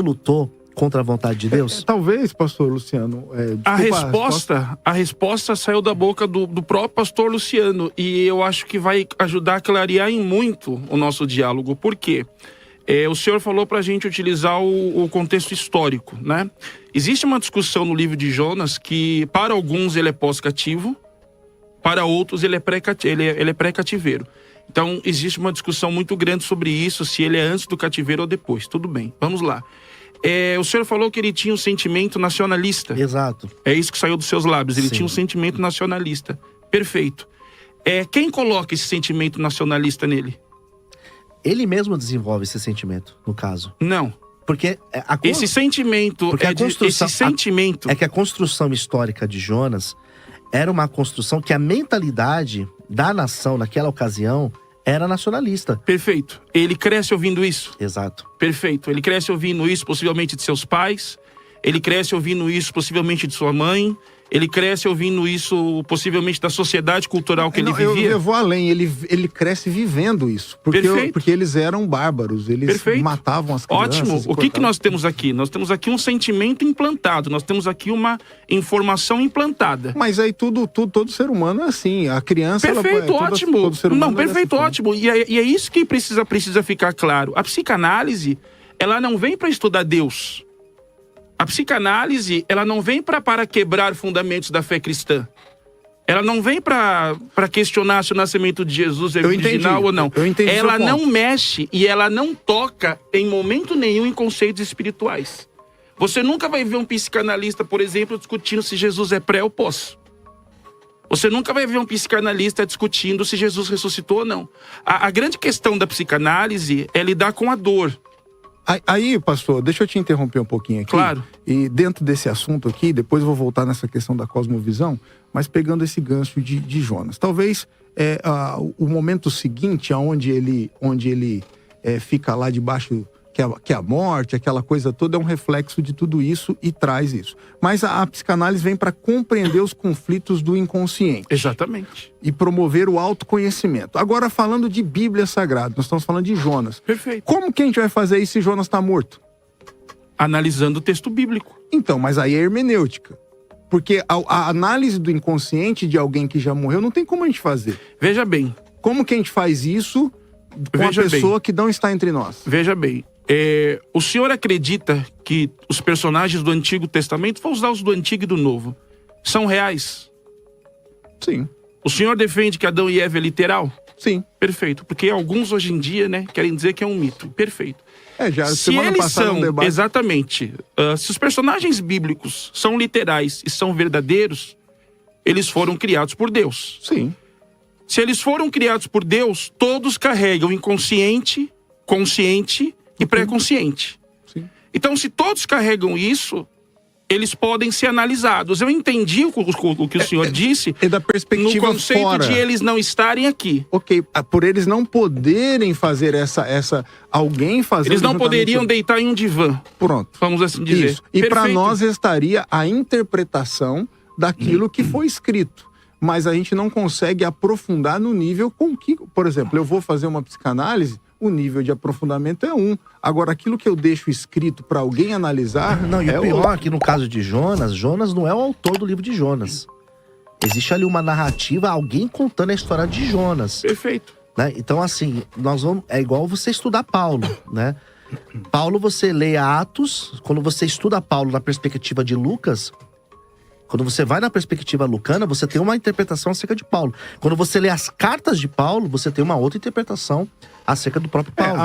lutou contra a vontade de Deus? Talvez, pastor Luciano. A resposta saiu da boca do próprio pastor Luciano. E eu acho que vai ajudar a clarear em muito o nosso diálogo. Por quê? O senhor falou pra gente utilizar o contexto histórico, né? Existe uma discussão no livro de Jonas que, para alguns, ele é pós-cativo, para outros, ele é pré-cativeiro. Então, existe uma discussão muito grande sobre isso, se ele é antes do cativeiro ou depois. Tudo bem, vamos lá. O senhor falou que ele tinha um sentimento nacionalista. Exato. É isso que saiu dos seus lábios, ele Sim. tinha um sentimento nacionalista. Perfeito. Quem coloca esse sentimento nacionalista nele? Ele mesmo desenvolve esse sentimento, no caso. Não. Porque Esse sentimento, É que a construção histórica de Jonas era uma construção que a mentalidade da nação naquela ocasião era nacionalista. Perfeito. Ele cresce ouvindo isso. Exato. Perfeito. Ele cresce ouvindo isso possivelmente de seus pais. Ele cresce ouvindo isso possivelmente de sua mãe. Ele cresce ouvindo isso possivelmente da sociedade cultural que ele vivia. Eu vou além, ele cresce vivendo isso. Porque eles eram bárbaros, eles matavam as crianças. Ótimo. O que nós temos aqui? Nós temos aqui um sentimento implantado. Nós temos aqui uma informação implantada. Mas aí todo ser humano é assim. A criança... Perfeito, ótimo. Todo ser humano perfeito, ótimo. E é isso que precisa ficar claro. A psicanálise, ela não vem para estudar Deus. A psicanálise, ela não vem para quebrar fundamentos da fé cristã. Ela não vem para questionar se o nascimento de Jesus é original ou não. Ela não mexe e ela não toca em momento nenhum em conceitos espirituais. Você nunca vai ver um psicanalista, por exemplo, discutindo se Jesus é pré ou pós. Você nunca vai ver um psicanalista discutindo se Jesus ressuscitou ou não. A grande questão da psicanálise é lidar com a dor. Aí, pastor, deixa eu te interromper um pouquinho aqui. Claro. E dentro desse assunto aqui, depois eu vou voltar nessa questão da cosmovisão, mas pegando esse gancho de Jonas. Talvez o momento seguinte, onde ele fica lá debaixo, que é a morte, aquela coisa toda, é um reflexo de tudo isso e traz isso. Mas a psicanálise vem para compreender os conflitos do inconsciente. Exatamente. E promover o autoconhecimento. Agora, falando de Bíblia Sagrada, nós estamos falando de Jonas. Perfeito. Como que a gente vai fazer isso se Jonas está morto? Analisando o texto bíblico. Então, mas aí é hermenêutica. Porque a análise do inconsciente de alguém que já morreu não tem como a gente fazer. Veja bem. Como que a gente faz isso com a pessoa que não está entre nós? Veja bem. O senhor acredita que os personagens do Antigo Testamento, vou usar os do Antigo e do Novo, são reais? Sim. O senhor defende que Adão e Eva é literal? Sim. Perfeito. Porque alguns hoje em dia, querem dizer que é um mito. Perfeito. Já se semana eles passada são, um debate... exatamente, se os personagens bíblicos são literais e são verdadeiros, eles foram criados por Deus. Sim. Se eles foram criados por Deus, todos carregam inconsciente, consciente e pré-consciente. Sim. Então, se todos carregam isso, eles podem ser analisados. Eu entendi o que o senhor disse da perspectiva no conceito fora. de eles não estarem aqui. Ok, por eles não poderem fazer alguém fazer... Eles não poderiam deitar em um divã. Pronto. Vamos assim dizer. Isso. E para nós estaria a interpretação daquilo que foi escrito. Mas a gente não consegue aprofundar no nível com que... Por exemplo, eu vou fazer uma psicanálise, o nível de aprofundamento é 1. Agora, aquilo que eu deixo escrito para alguém analisar... Não, e o pior é que no caso de Jonas não é o autor do livro de Jonas. Existe ali uma narrativa, alguém contando a história de Jonas. Perfeito. Né? Então, assim, é igual você estudar Paulo, né? Paulo, você lê Atos, quando você estuda Paulo na perspectiva de Lucas... Quando você vai na perspectiva lucana, você tem uma interpretação acerca de Paulo. Quando você lê as cartas de Paulo, você tem uma outra interpretação acerca do próprio Paulo.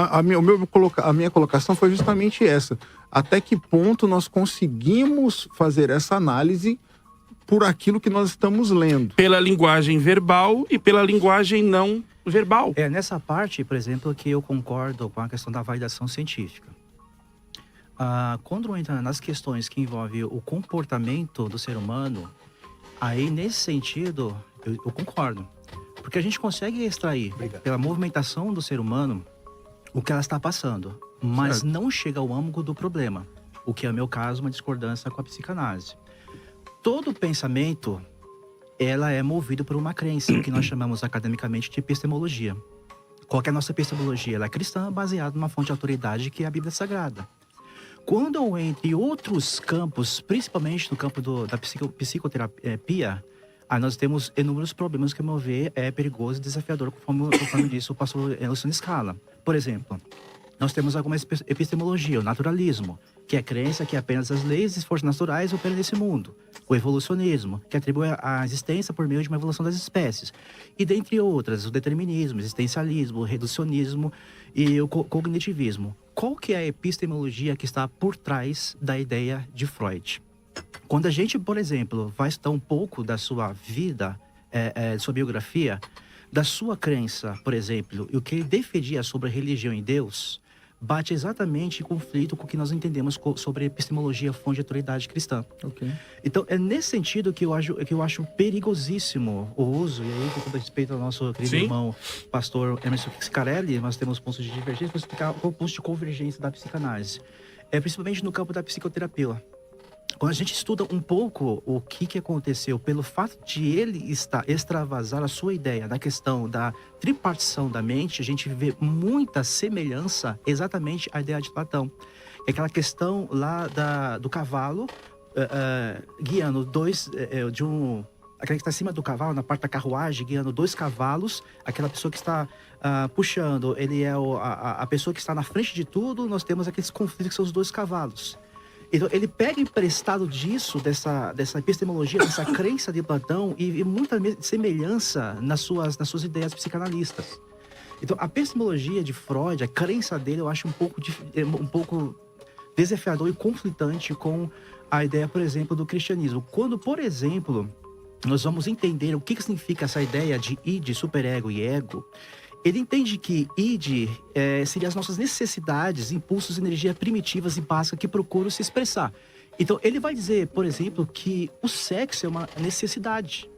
A minha colocação foi justamente essa. Até que ponto nós conseguimos fazer essa análise por aquilo que nós estamos lendo? Pela linguagem verbal e pela linguagem não verbal. Nessa parte, por exemplo, que eu concordo com a questão da validação científica. Quando entra nas questões que envolvem o comportamento do ser humano, aí nesse sentido eu concordo. Porque a gente consegue extrair pela movimentação do ser humano o que ela está passando, mas não chega ao âmago do problema. O que é o meu caso, uma discordância com a psicanálise. Todo pensamento, ela é movido por uma crença, o que nós chamamos academicamente de epistemologia. Qual que é a nossa epistemologia? Ela é cristã, baseada numa fonte de autoridade que é a Bíblia Sagrada. Quando eu entro em outros campos, principalmente no campo da psicoterapia, nós temos inúmeros problemas que, ao meu ver, é perigoso e desafiador, conforme disse o pastor Luciano Scala. Por exemplo, nós temos alguma epistemologia, o naturalismo, que é a crença que apenas as leis e forças naturais operam nesse mundo. O evolucionismo, que atribui a existência por meio de uma evolução das espécies. E dentre outras, o determinismo, o existencialismo, o reducionismo e o cognitivismo. Qual que é a epistemologia que está por trás da ideia de Freud? Quando a gente, por exemplo, vai estudar um pouco da sua vida, sua biografia, da sua crença, por exemplo, e o que ele defendia sobre a religião em Deus, bate exatamente em conflito com o que nós entendemos sobre epistemologia, fonte de autoridade cristã. Ok. Então, é nesse sentido que eu acho perigosíssimo o uso, e aí, com todo respeito ao nosso querido irmão pastor Emerson Scarelli, nós temos pontos de divergência, vou explicar o ponto de convergência da psicanálise. Principalmente no campo da psicoterapia. Quando a gente estuda um pouco o que aconteceu, pelo fato de ele extravasar a sua ideia da questão da tripartição da mente, a gente vê muita semelhança exatamente à ideia de Platão. É aquela questão lá do cavalo guiando aquele que está acima do cavalo, na parte da carruagem, guiando 2 cavalos. Aquela pessoa que está puxando, ele é a pessoa que está na frente de tudo. Nós temos aqueles conflitos que são os 2 cavalos. Então, ele pega emprestado disso, dessa epistemologia, dessa crença de Platão, e muita semelhança nas suas ideias psicanalistas. Então, a epistemologia de Freud, a crença dele, eu acho um pouco desafiador e conflitante com a ideia, por exemplo, do cristianismo. Quando, por exemplo, nós vamos entender o que significa essa ideia de id, superego e ego, ele entende que id seria as nossas necessidades, impulsos, energia primitivas e básicas que procuram se expressar. Então, ele vai dizer, por exemplo, que o sexo é uma necessidade.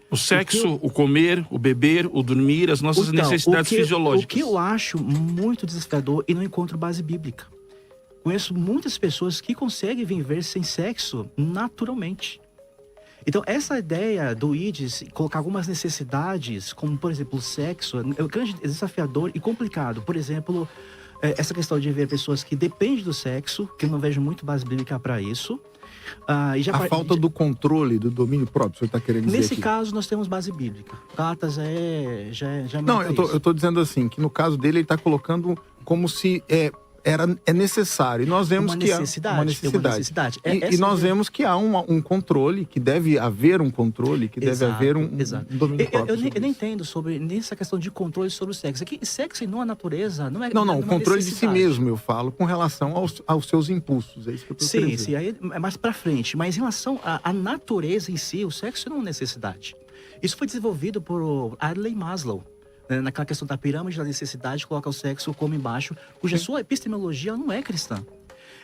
O sexo, o comer, o beber, o dormir, as nossas necessidades fisiológicas. O que eu acho muito desafiador e não encontro base bíblica. Conheço muitas pessoas que conseguem viver sem sexo naturalmente. Então, essa ideia do IDES, colocar algumas necessidades, como, por exemplo, o sexo, é um grande desafiador e complicado. Por exemplo, essa questão de ver pessoas que dependem do sexo, que eu não vejo muito base bíblica para isso. A falta do controle, do domínio próprio, o senhor está querendo dizer Nesse aqui. caso, nós temos base bíblica. Gálatas já Não, eu tô dizendo assim, que no caso dele, ele está colocando como se é necessário. E nós vemos que há uma necessidade. E nós vemos que há um controle, que deve haver um controle, que deve haver um domínio próprio. Eu nem entendo nessa questão de controle sobre o sexo. Aqui, sexo não é natureza, não é. Não, o controle de si mesmo, eu falo, com relação aos seus impulsos. É isso que eu tô querendo dizer. Sim, aí é mais pra frente. Mas em relação à natureza em si, o sexo não é uma necessidade. Isso foi desenvolvido por Adley Maslow. Naquela questão da pirâmide da necessidade, coloca o sexo como embaixo, cuja sua epistemologia não é cristã.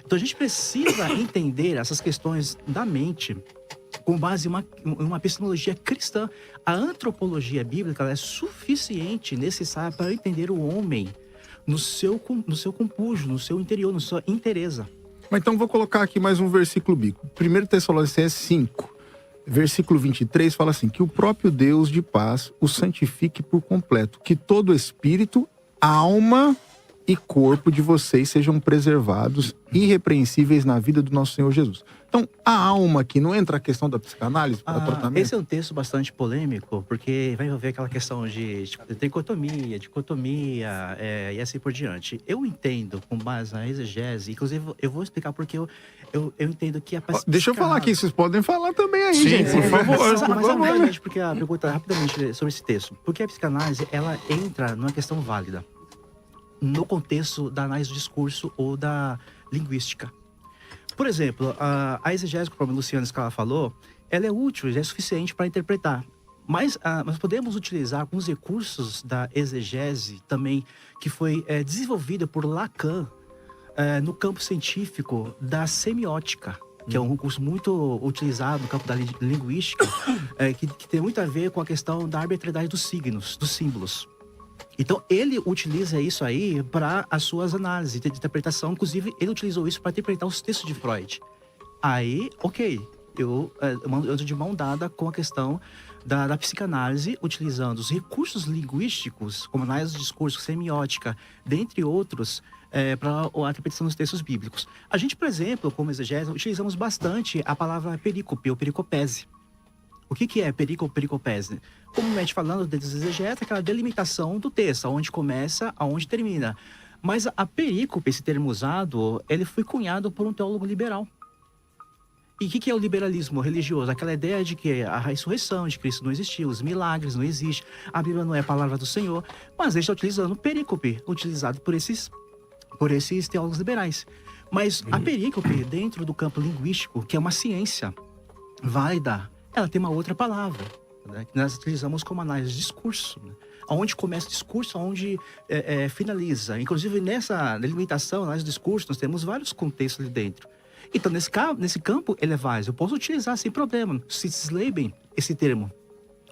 Então a gente precisa entender essas questões da mente com base em uma epistemologia cristã. A antropologia bíblica é suficiente, necessária para entender o homem no seu compúgio, no seu interior, na sua inteireza. Mas então vou colocar aqui mais um versículo bíblico. 1 Tessalonicenses 5. Versículo 23 fala assim, que o próprio Deus de paz o santifique por completo, que todo espírito, alma e corpo de vocês sejam preservados, irrepreensíveis na vida do nosso Senhor Jesus. Então, a alma aqui, não entra a questão da psicanálise para tratamento? Esse é um texto bastante polêmico, porque vai envolver aquela questão de tricotomia, dicotomia, e assim por diante. Eu entendo, com base na exegese, inclusive eu vou explicar porque eu entendo que a deixa eu falar aqui, vocês podem falar também aí, gente, por favor. Mas rapidamente, porque a pergunta rapidamente sobre esse texto. Porque a psicanálise, ela entra numa questão válida no contexto da análise do discurso ou da linguística. Por exemplo, a exegese, como a Luciana Scala falou, ela é útil, é suficiente para interpretar. Mas podemos utilizar alguns recursos da exegese também, que foi desenvolvida por Lacan no campo científico da semiótica, que é um recurso muito utilizado no campo da linguística, que tem muito a ver com a questão da arbitrariedade dos signos, dos símbolos. Então, ele utiliza isso aí para as suas análises de interpretação. Inclusive, ele utilizou isso para interpretar os textos de Freud. Aí, ok, eu ando de mão dada com a questão da psicanálise, utilizando os recursos linguísticos, como análise do discurso, semiótica, dentre outros, para a interpretação dos textos bíblicos. A gente, por exemplo, como exegese, utilizamos bastante a palavra perícope ou pericopese. O que é perico ou pericopese? Comumente falando, dos exegetas, aquela delimitação do texto, aonde começa, aonde termina. Mas a perícope, esse termo usado, ele foi cunhado por um teólogo liberal. E o que é o liberalismo religioso? Aquela ideia de que a ressurreição de Cristo não existiu, os milagres não existem, a Bíblia não é a palavra do Senhor, mas ele está utilizando perícope, utilizado por esses teólogos liberais. Mas a perícope, dentro do campo linguístico, que é uma ciência válida, ela tem uma outra palavra, né, que nós utilizamos como análise de discurso, né? Aonde começa o discurso, aonde finaliza. Inclusive, nessa delimitação, análise de discurso, nós temos vários contextos ali dentro. Então, nesse campo, ele é válido. Eu posso utilizar sem problema. Sitzleben, esse termo,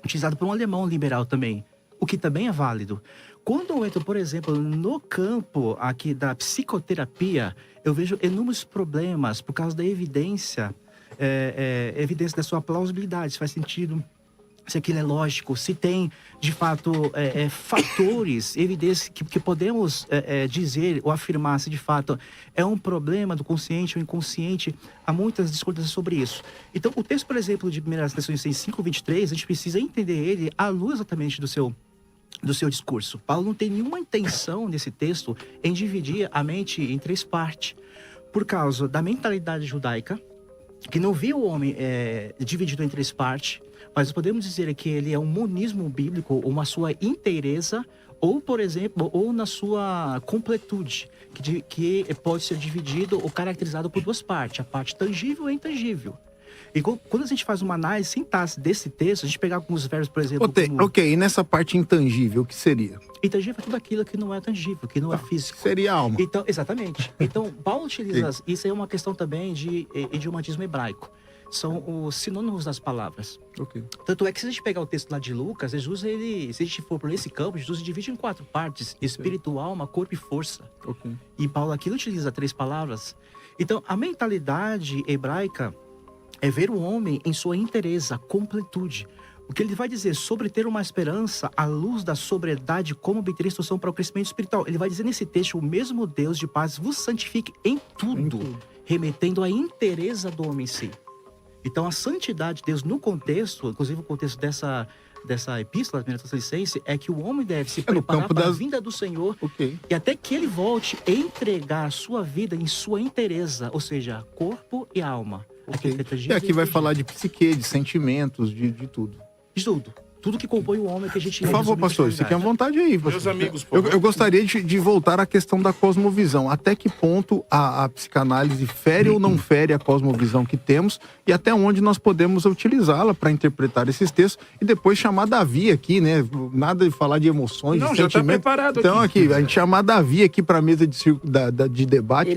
utilizado por um alemão liberal também, o que também é válido. Quando eu entro, por exemplo, no campo aqui da psicoterapia, eu vejo inúmeros problemas por causa da evidência da sua plausibilidade, se faz sentido, se aquilo é lógico, se tem, de fato, fatores, evidências que podemos dizer ou afirmar se, de fato, é um problema do consciente ou inconsciente. Há muitas discordâncias sobre isso. Então, o texto, por exemplo, de 1 Tessalonicenses 5:23, a gente precisa entender ele à luz exatamente do seu discurso. Paulo não tem nenhuma intenção nesse texto em dividir a mente em três partes, por causa da mentalidade judaica, que não via o homem dividido em três partes, mas podemos dizer que ele é um monismo bíblico, uma sua inteireza, ou, por exemplo, ou na sua completude, que pode ser dividido ou caracterizado por duas partes, a parte tangível e intangível. E quando a gente faz uma análise sintaxe desse texto, a gente pegar alguns verbos, por exemplo... Ok, e nessa parte intangível, o que seria? Intangível é tudo aquilo que não é tangível, que não é físico. Seria a alma. Então, exatamente. Então, Paulo utiliza... Isso aí é uma questão também de idiomatismo hebraico. São os sinônimos das palavras. Ok. Tanto é que se a gente pegar o texto lá de Lucas, Jesus, se a gente for por esse campo, Jesus divide em 4 partes: espírito, alma, corpo e força. Ok. E Paulo aqui utiliza 3 palavras. Então, a mentalidade hebraica é ver o homem em sua inteireza, completude. O que ele vai dizer sobre ter uma esperança à luz da sobriedade, como obter instrução para o crescimento espiritual. Ele vai dizer nesse texto: o mesmo Deus de paz vos santifique em tudo, remetendo à inteireza do homem em si. Então, a santidade de Deus no contexto, inclusive o contexto dessa epístola, da 1 Tessalonicenses, é que o homem deve se preparar para a vinda do Senhor, e até que ele volte a entregar a sua vida em sua inteireza, ou seja, corpo e alma. E aqui vai falar de psique, de sentimentos, de tudo. De tudo. Tudo que compõe o homem que a gente... Por favor, pastor, fiquem à vontade aí. Pastor. Meus amigos, por favor. Eu gostaria de voltar à questão da cosmovisão. Até que ponto a psicanálise fere ou não fere a cosmovisão que temos e até onde nós podemos utilizá-la para interpretar esses textos e depois chamar Davi aqui, né? Nada de falar de emoções, não, de já sentimentos. Tá preparado então, aqui, a gente chamar Davi aqui para a mesa de debate.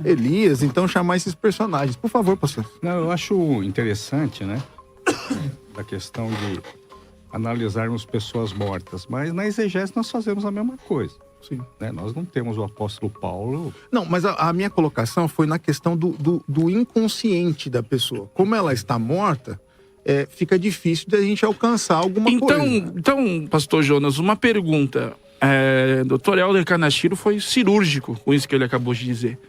Elias, então chamar esses personagens. Por favor, pastor. Não, eu acho interessante, né? Da questão de analisarmos pessoas mortas, mas na exegese nós fazemos a mesma coisa. Sim. Né? Nós não temos o apóstolo Paulo... Não, mas a minha colocação foi na questão do inconsciente da pessoa. Como ela está morta, fica difícil de a gente alcançar alguma coisa. Então, pastor Jonas, uma pergunta. Dr. Helder Kanashiro foi cirúrgico com isso que ele acabou de dizer.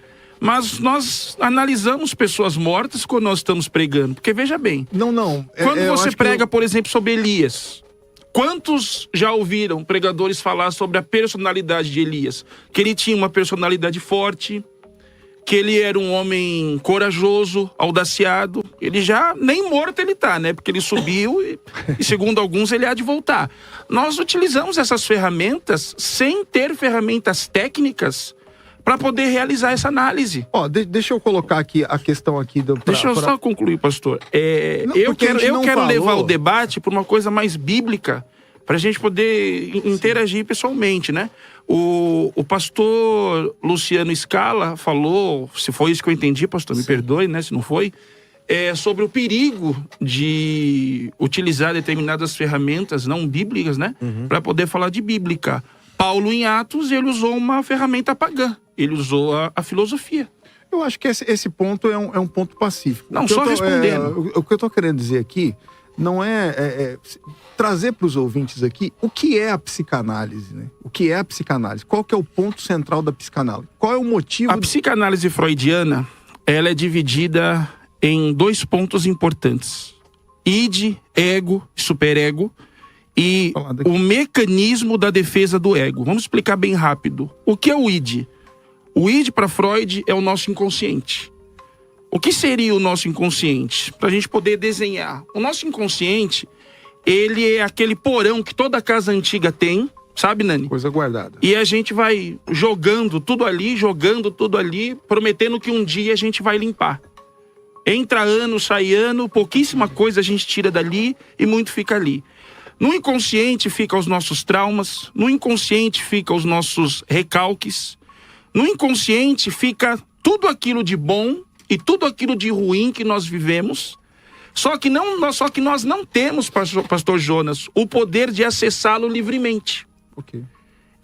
Mas nós analisamos pessoas mortas quando nós estamos pregando. Porque veja bem, quando você prega, por exemplo, sobre Elias, quantos já ouviram pregadores falar sobre a personalidade de Elias? Que ele tinha uma personalidade forte, que ele era um homem corajoso, audaciado. Ele já, nem morto ele tá, né? Porque ele subiu e segundo alguns, ele há de voltar. Nós utilizamos essas ferramentas sem ter ferramentas técnicas para poder realizar essa análise. Deixa eu colocar aqui a questão aqui Deixa eu só concluir, pastor. Eu quero levar o debate para uma coisa mais bíblica, para a gente poder interagir pessoalmente, né? O pastor Luciano Scala falou, se foi isso que eu entendi, pastor, me perdoe, né, se não foi, sobre o perigo de utilizar determinadas ferramentas não bíblicas, né, para poder falar de bíblica. Paulo, em Atos, ele usou uma ferramenta pagã. Ele usou a filosofia. Eu acho que esse ponto é um ponto pacífico. Não, só respondendo. O que eu estou querendo dizer aqui não é trazer para os ouvintes aqui o que é a psicanálise, né? O que é a psicanálise? Qual que é o ponto central da psicanálise? Qual é o motivo... A psicanálise freudiana, ela é dividida em 2 pontos importantes. Id, ego, superego, e o mecanismo da defesa do ego. Vamos explicar bem rápido. O que é o id? O id, para Freud, é o nosso inconsciente. O que seria o nosso inconsciente? Para a gente poder desenhar. O nosso inconsciente, ele é aquele porão que toda casa antiga tem, sabe, Nani? Coisa guardada. E a gente vai jogando tudo ali, prometendo que um dia a gente vai limpar. Entra ano, sai ano, pouquíssima coisa a gente tira dali e muito fica ali. No inconsciente fica os nossos traumas, no inconsciente fica os nossos recalques, no inconsciente fica tudo aquilo de bom e tudo aquilo de ruim que nós vivemos, só que nós não temos, pastor Jonas, o poder de acessá-lo livremente. Ok.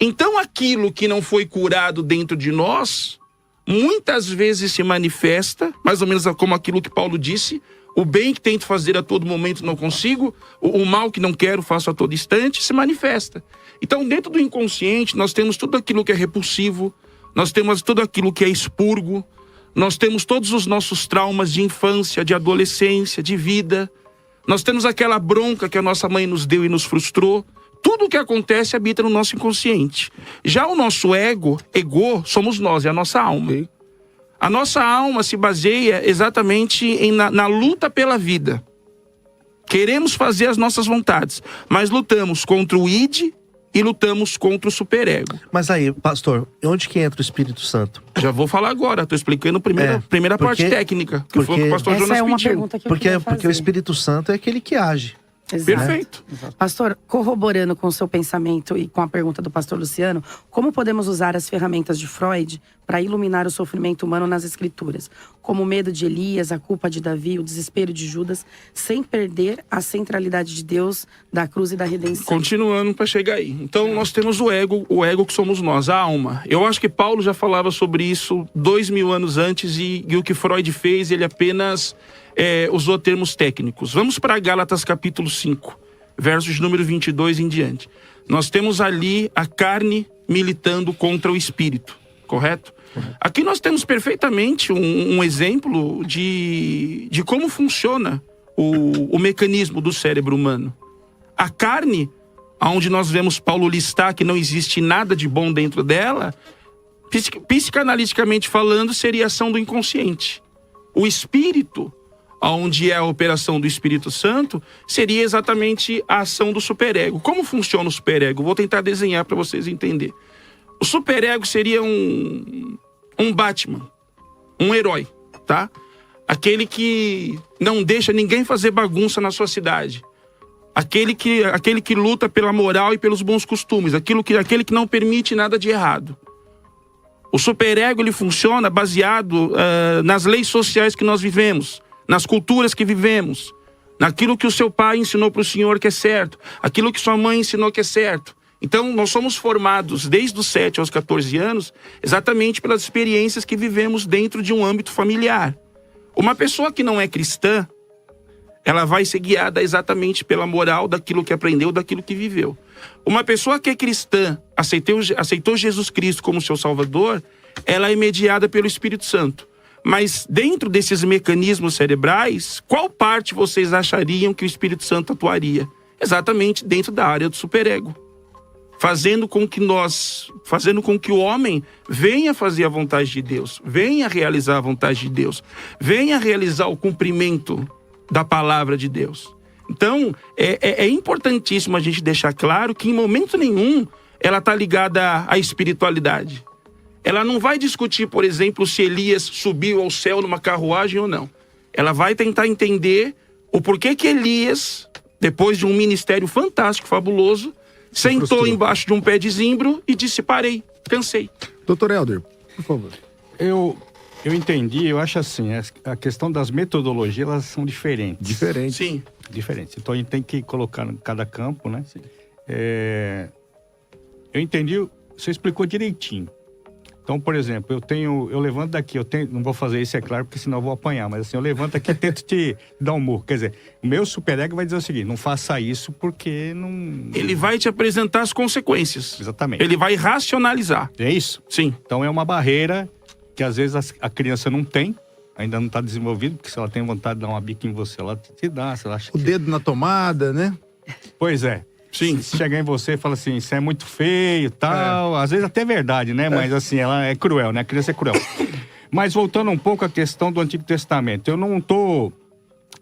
Então aquilo que não foi curado dentro de nós, muitas vezes se manifesta, mais ou menos como aquilo que Paulo disse: o bem que tento fazer a todo momento não consigo, o mal que não quero faço a todo instante, se manifesta. Então, dentro do inconsciente, nós temos tudo aquilo que é repulsivo, nós temos tudo aquilo que é expurgo, nós temos todos os nossos traumas de infância, de adolescência, de vida, nós temos aquela bronca que a nossa mãe nos deu e nos frustrou. Tudo o que acontece habita no nosso inconsciente. Já o nosso ego, somos nós, é a nossa alma. Okay. A nossa alma se baseia exatamente na luta pela vida. Queremos fazer as nossas vontades, mas lutamos contra o id e lutamos contra o superego. Mas aí, pastor, onde que entra o Espírito Santo? Já vou falar agora, estou explicando a primeira parte técnica, que foi o que o pastor essa Jonas é uma pediu. pergunta que eu queria fazer. Porque o Espírito Santo é aquele que age. Exato. Perfeito. Pastor, corroborando com o seu pensamento e com a pergunta do pastor Luciano, como podemos usar as ferramentas de Freud para iluminar o sofrimento humano nas escrituras, como o medo de Elias, a culpa de Davi, o desespero de Judas, sem perder a centralidade de Deus, da cruz e da redenção? Continuando para chegar aí. Então nós temos o ego que somos nós, a alma. Eu acho que Paulo já falava sobre isso 2000 anos antes e o que Freud fez, ele apenas usou termos técnicos. Vamos para Gálatas capítulo 5, versos número 22 em diante. Nós temos ali a carne militando contra o espírito, correto? Aqui nós temos perfeitamente um exemplo de como funciona o mecanismo do cérebro humano. A carne, onde nós vemos Paulo listar que não existe nada de bom dentro dela, psicanaliticamente falando, seria a ação do inconsciente. O espírito, onde é a operação do Espírito Santo, seria exatamente a ação do superego. Como funciona o superego? Vou tentar desenhar para vocês entenderem. O superego seria um Batman, um herói, tá? Aquele que não deixa ninguém fazer bagunça na sua cidade. Aquele que luta pela moral e pelos bons costumes. Aquele que não permite nada de errado. O superego, ele funciona baseado nas leis sociais que nós vivemos, nas culturas que vivemos, naquilo que o seu pai ensinou para o senhor que é certo, aquilo que sua mãe ensinou que é certo. Então, nós somos formados desde os 7 aos 14 anos exatamente pelas experiências que vivemos dentro de um âmbito familiar. Uma pessoa que não é cristã, ela vai ser guiada exatamente pela moral daquilo que aprendeu, daquilo que viveu. Uma pessoa que é cristã, aceitou Jesus Cristo como seu Salvador, ela é mediada pelo Espírito Santo. Mas dentro desses mecanismos cerebrais, qual parte vocês achariam que o Espírito Santo atuaria? Exatamente dentro da área do superego. Fazendo com que o homem venha fazer a vontade de Deus, venha realizar a vontade de Deus, venha realizar o cumprimento da palavra de Deus. Então, é importantíssimo a gente deixar claro que em momento nenhum ela está ligada à espiritualidade. Ela não vai discutir, por exemplo, se Elias subiu ao céu numa carruagem ou não. Ela vai tentar entender o porquê que Elias, depois de um ministério fantástico, fabuloso, sentou embaixo de um pé de zimbro e disse: parei, cansei. Doutor Helder, por favor. Eu entendi, eu acho assim, a questão das metodologias, elas são diferentes. Diferente. Sim. Diferentes. Então a gente tem que colocar em cada campo, né? Eu entendi, você explicou direitinho. Então, por exemplo, eu levanto daqui, não vou fazer isso, é claro, porque senão eu vou apanhar, mas assim, eu levanto aqui e tento te dar um murro. Quer dizer, o meu superego vai dizer o seguinte: não faça isso porque não. Ele vai te apresentar as consequências. Exatamente. Ele vai racionalizar. É isso? Sim. Então é uma barreira que às vezes a criança não tem, ainda não está desenvolvida, porque se ela tem vontade de dar uma bica em você, ela te dá. Se ela acha O dedo na tomada, né? Pois é. Sim. Se chegar em você e falar assim, isso é muito feio e tal, às vezes até é verdade, né? Mas assim, ela é cruel, né? A criança é cruel. Mas voltando um pouco à questão do Antigo Testamento, eu não estou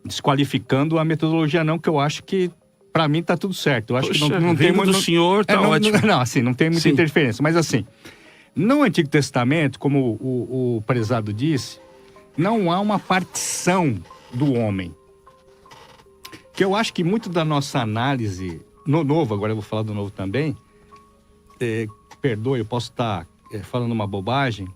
desqualificando a metodologia não, que eu acho que pra mim tá tudo certo. Eu acho que não tem muito... do senhor, tá ótimo. Não, assim, não tem muita Sim. interferência. Mas assim, no Antigo Testamento, como o prezado disse, não há uma partição do homem. Que eu acho que muito da nossa análise, no Novo, agora eu vou falar do Novo também, perdoe, eu posso estar falando uma bobagem,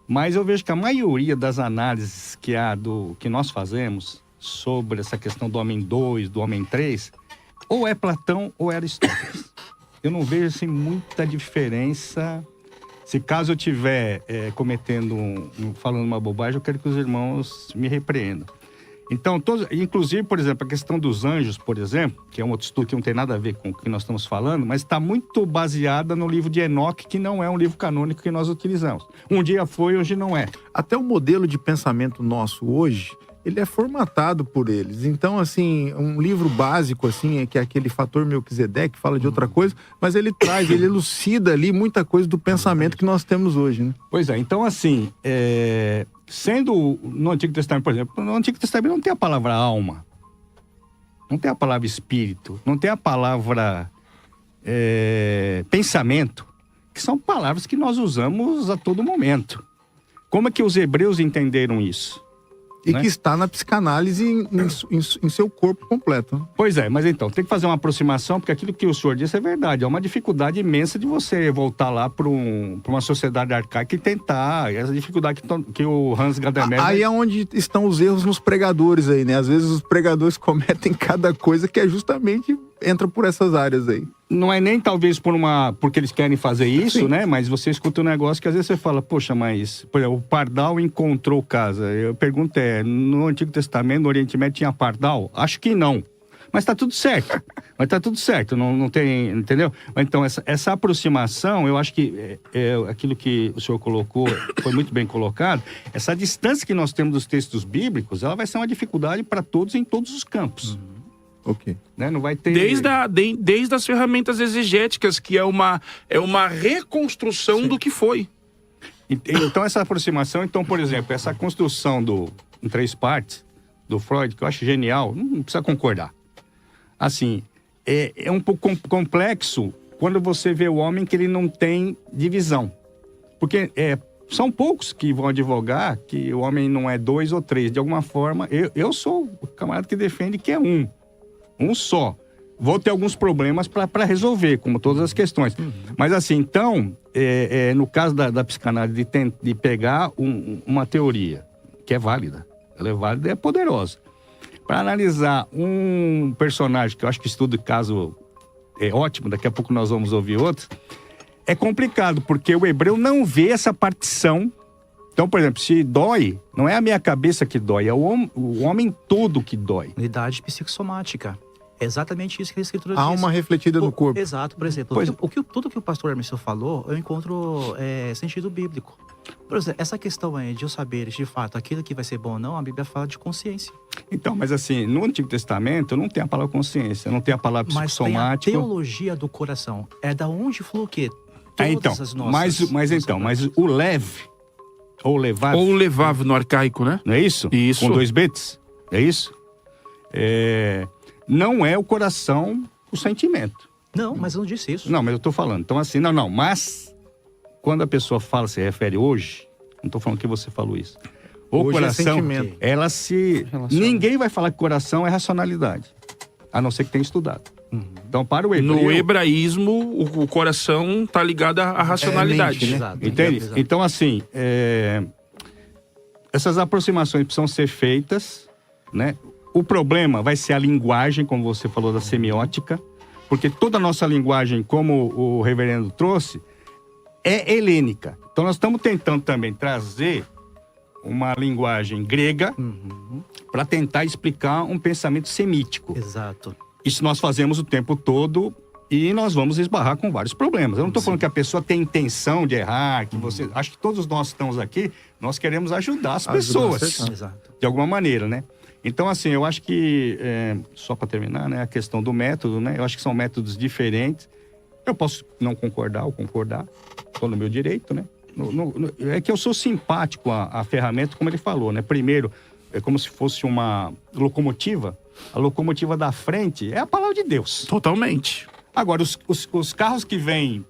mas eu vejo que a maioria das análises que nós fazemos sobre essa questão do homem 2, do homem 3, ou é Platão ou é Aristóteles. Eu não vejo assim, muita diferença. Se caso eu estiver falando uma bobagem, eu quero que os irmãos me repreendam. Então, inclusive, por exemplo, a questão dos anjos, por exemplo, que é um outro estudo que não tem nada a ver com o que nós estamos falando, mas está muito baseada no livro de Enoque, que não é um livro canônico que nós utilizamos. Um dia foi, hoje não é. Até o modelo de pensamento nosso hoje, ele é formatado por eles. Então, assim, um livro básico, assim, que é aquele Fator Melquisedeque, fala de outra coisa, mas ele elucida ali muita coisa do pensamento que nós temos hoje, né? Pois é, então assim, sendo no Antigo Testamento, por exemplo, no Antigo Testamento não tem a palavra alma, não tem a palavra espírito, não tem a palavra pensamento, que são palavras que nós usamos a todo momento. Como é que os hebreus entenderam isso? E né? que está na psicanálise em seu corpo completo. Né? Pois é, mas então, tem que fazer uma aproximação, porque aquilo que o senhor disse é verdade. É uma dificuldade imensa de você voltar lá para uma sociedade arcaica e tentar. Essa dificuldade que o Hans Gadamer... Aí é onde estão os erros nos pregadores aí, né? Às vezes os pregadores cometem cada coisa que é justamente... entra por essas áreas aí. Não é nem talvez porque eles querem fazer isso, Sim. né? Mas você escuta um negócio que às vezes você fala, poxa, mas... Por exemplo, o pardal encontrou casa. Eu pergunto no Antigo Testamento, no Oriente Médio, tinha pardal? Acho que não. Mas tá tudo certo. Mas tá tudo certo, não tem... Entendeu? Então, essa aproximação, eu acho que aquilo que o senhor colocou, foi muito bem colocado. Essa distância que nós temos dos textos bíblicos, ela vai ser uma dificuldade para todos em todos os campos. Ok. Né? Não vai ter... Desde as ferramentas exegéticas, que é uma reconstrução do que foi. Então, essa aproximação, por exemplo, essa construção em 3 partes do Freud, que eu acho genial, não precisa concordar. Assim, é um pouco complexo quando você vê o homem que ele não tem divisão. Porque são poucos que vão advogar que o homem não é 2 ou 3. De alguma forma, eu sou o camarada que defende que é um só. Vou ter alguns problemas para resolver, como todas as questões. Mas assim, então, no caso da psicanálise, de pegar uma teoria que é válida, ela é válida e é poderosa, para analisar um personagem, que eu acho que estudo caso é ótimo, daqui a pouco nós vamos ouvir outros, é complicado, porque o hebreu não vê essa partição. Então, por exemplo, se dói, não é a minha cabeça que dói, é o homem todo que dói. Unidade psicossomática. É exatamente isso que a Escritura diz. Alma refletida no corpo. Exato, por exemplo. Tudo que o pastor Hermício falou, eu encontro sentido bíblico. Por exemplo, essa questão aí de eu saber, de fato, aquilo que vai ser bom ou não, a Bíblia fala de consciência. Então, mas assim, no Antigo Testamento não tem a palavra consciência, não tem a palavra psicossomática. Mas tem a teologia do coração. É da onde flui o quê? Todas as nossas... Mas o leve, ou levar... Ou levav no arcaico, né? Não é isso? Isso. Com 2 bits? É isso? Não é o coração o sentimento. Não, mas eu não disse isso. Não, mas eu tô falando. Então assim, mas quando a pessoa fala, se refere hoje, não tô falando que você falou isso. O Hoje coração, é sentimento. ela se... Ninguém vai falar que coração é racionalidade, a não ser que tenha estudado. Então, para o hebreu... No hebraísmo, o coração tá ligado à racionalidade. mente, né? Exato. Entende? Exato. Então, assim, essas aproximações precisam ser feitas, né? O problema vai ser a linguagem, como você falou, da semiótica, porque toda a nossa linguagem, como o reverendo trouxe, é helênica. Então nós estamos tentando também trazer uma linguagem grega para tentar explicar um pensamento semítico. Exato. Isso nós fazemos o tempo todo e nós vamos esbarrar com vários problemas. Eu não estou falando que a pessoa tem intenção de errar, que você... Acho que todos nós estamos aqui, nós queremos ajudar as pessoas, Exato. de alguma maneira, né? Então, assim, eu acho que, só para terminar, né, a questão do método, né? Eu acho que são métodos diferentes. Eu posso não concordar ou concordar, estou no meu direito, né? É que eu sou simpático à ferramenta, como ele falou, né? Primeiro, é como se fosse uma locomotiva. A locomotiva da frente é a palavra de Deus. Totalmente. Agora, os carros que vêm,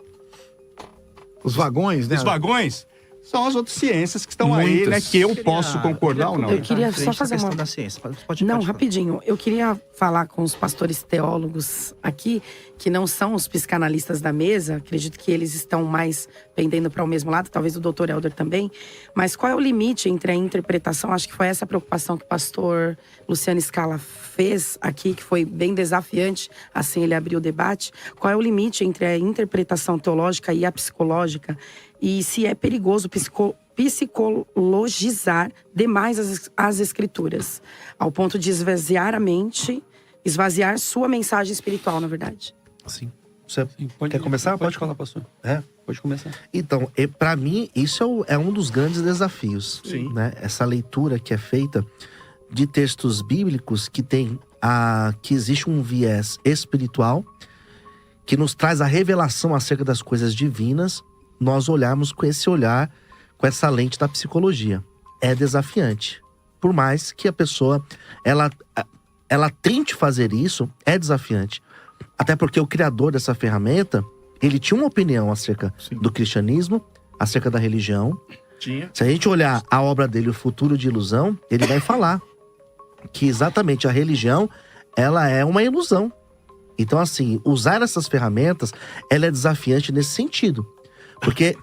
Os vagões, né? os vagões, são as outras ciências que estão aí, Muitas. né? Que eu posso concordar ou não. Eu queria Entrar em só frente fazer da questão uma- da ciência. Pode Não, falar. rapidinho. Eu queria falar com os pastores teólogos aqui, que não são os psicanalistas da mesa. Acredito que eles estão mais pendendo para o mesmo lado, talvez o doutor Helder também. Mas qual é o limite entre a interpretação? Acho que foi essa a preocupação que o pastor Luciano Scala fez aqui, que foi bem desafiante, assim ele abriu o debate. Qual é o limite entre a interpretação teológica e a psicológica? E se é perigoso psicologizar demais as escrituras, ao ponto de esvaziar a mente, esvaziar sua mensagem espiritual, na verdade. Sim. Você Pode, quer começar? Pode falar, pastor. É. Pode começar. Então, para mim, isso é um dos grandes desafios. Sim. Né? Essa leitura que é feita de textos bíblicos que existe um viés espiritual que nos traz a revelação acerca das coisas divinas, nós olharmos com esse olhar, com essa lente da psicologia. É desafiante. Por mais que a pessoa, ela tente fazer isso, é desafiante. Até porque o criador dessa ferramenta, ele tinha uma opinião acerca do cristianismo, acerca da religião. Tinha. Se a gente olhar a obra dele, O Futuro de Ilusão, ele vai falar que exatamente a religião, ela é uma ilusão. Então, assim, usar essas ferramentas, ela é desafiante nesse sentido. Porque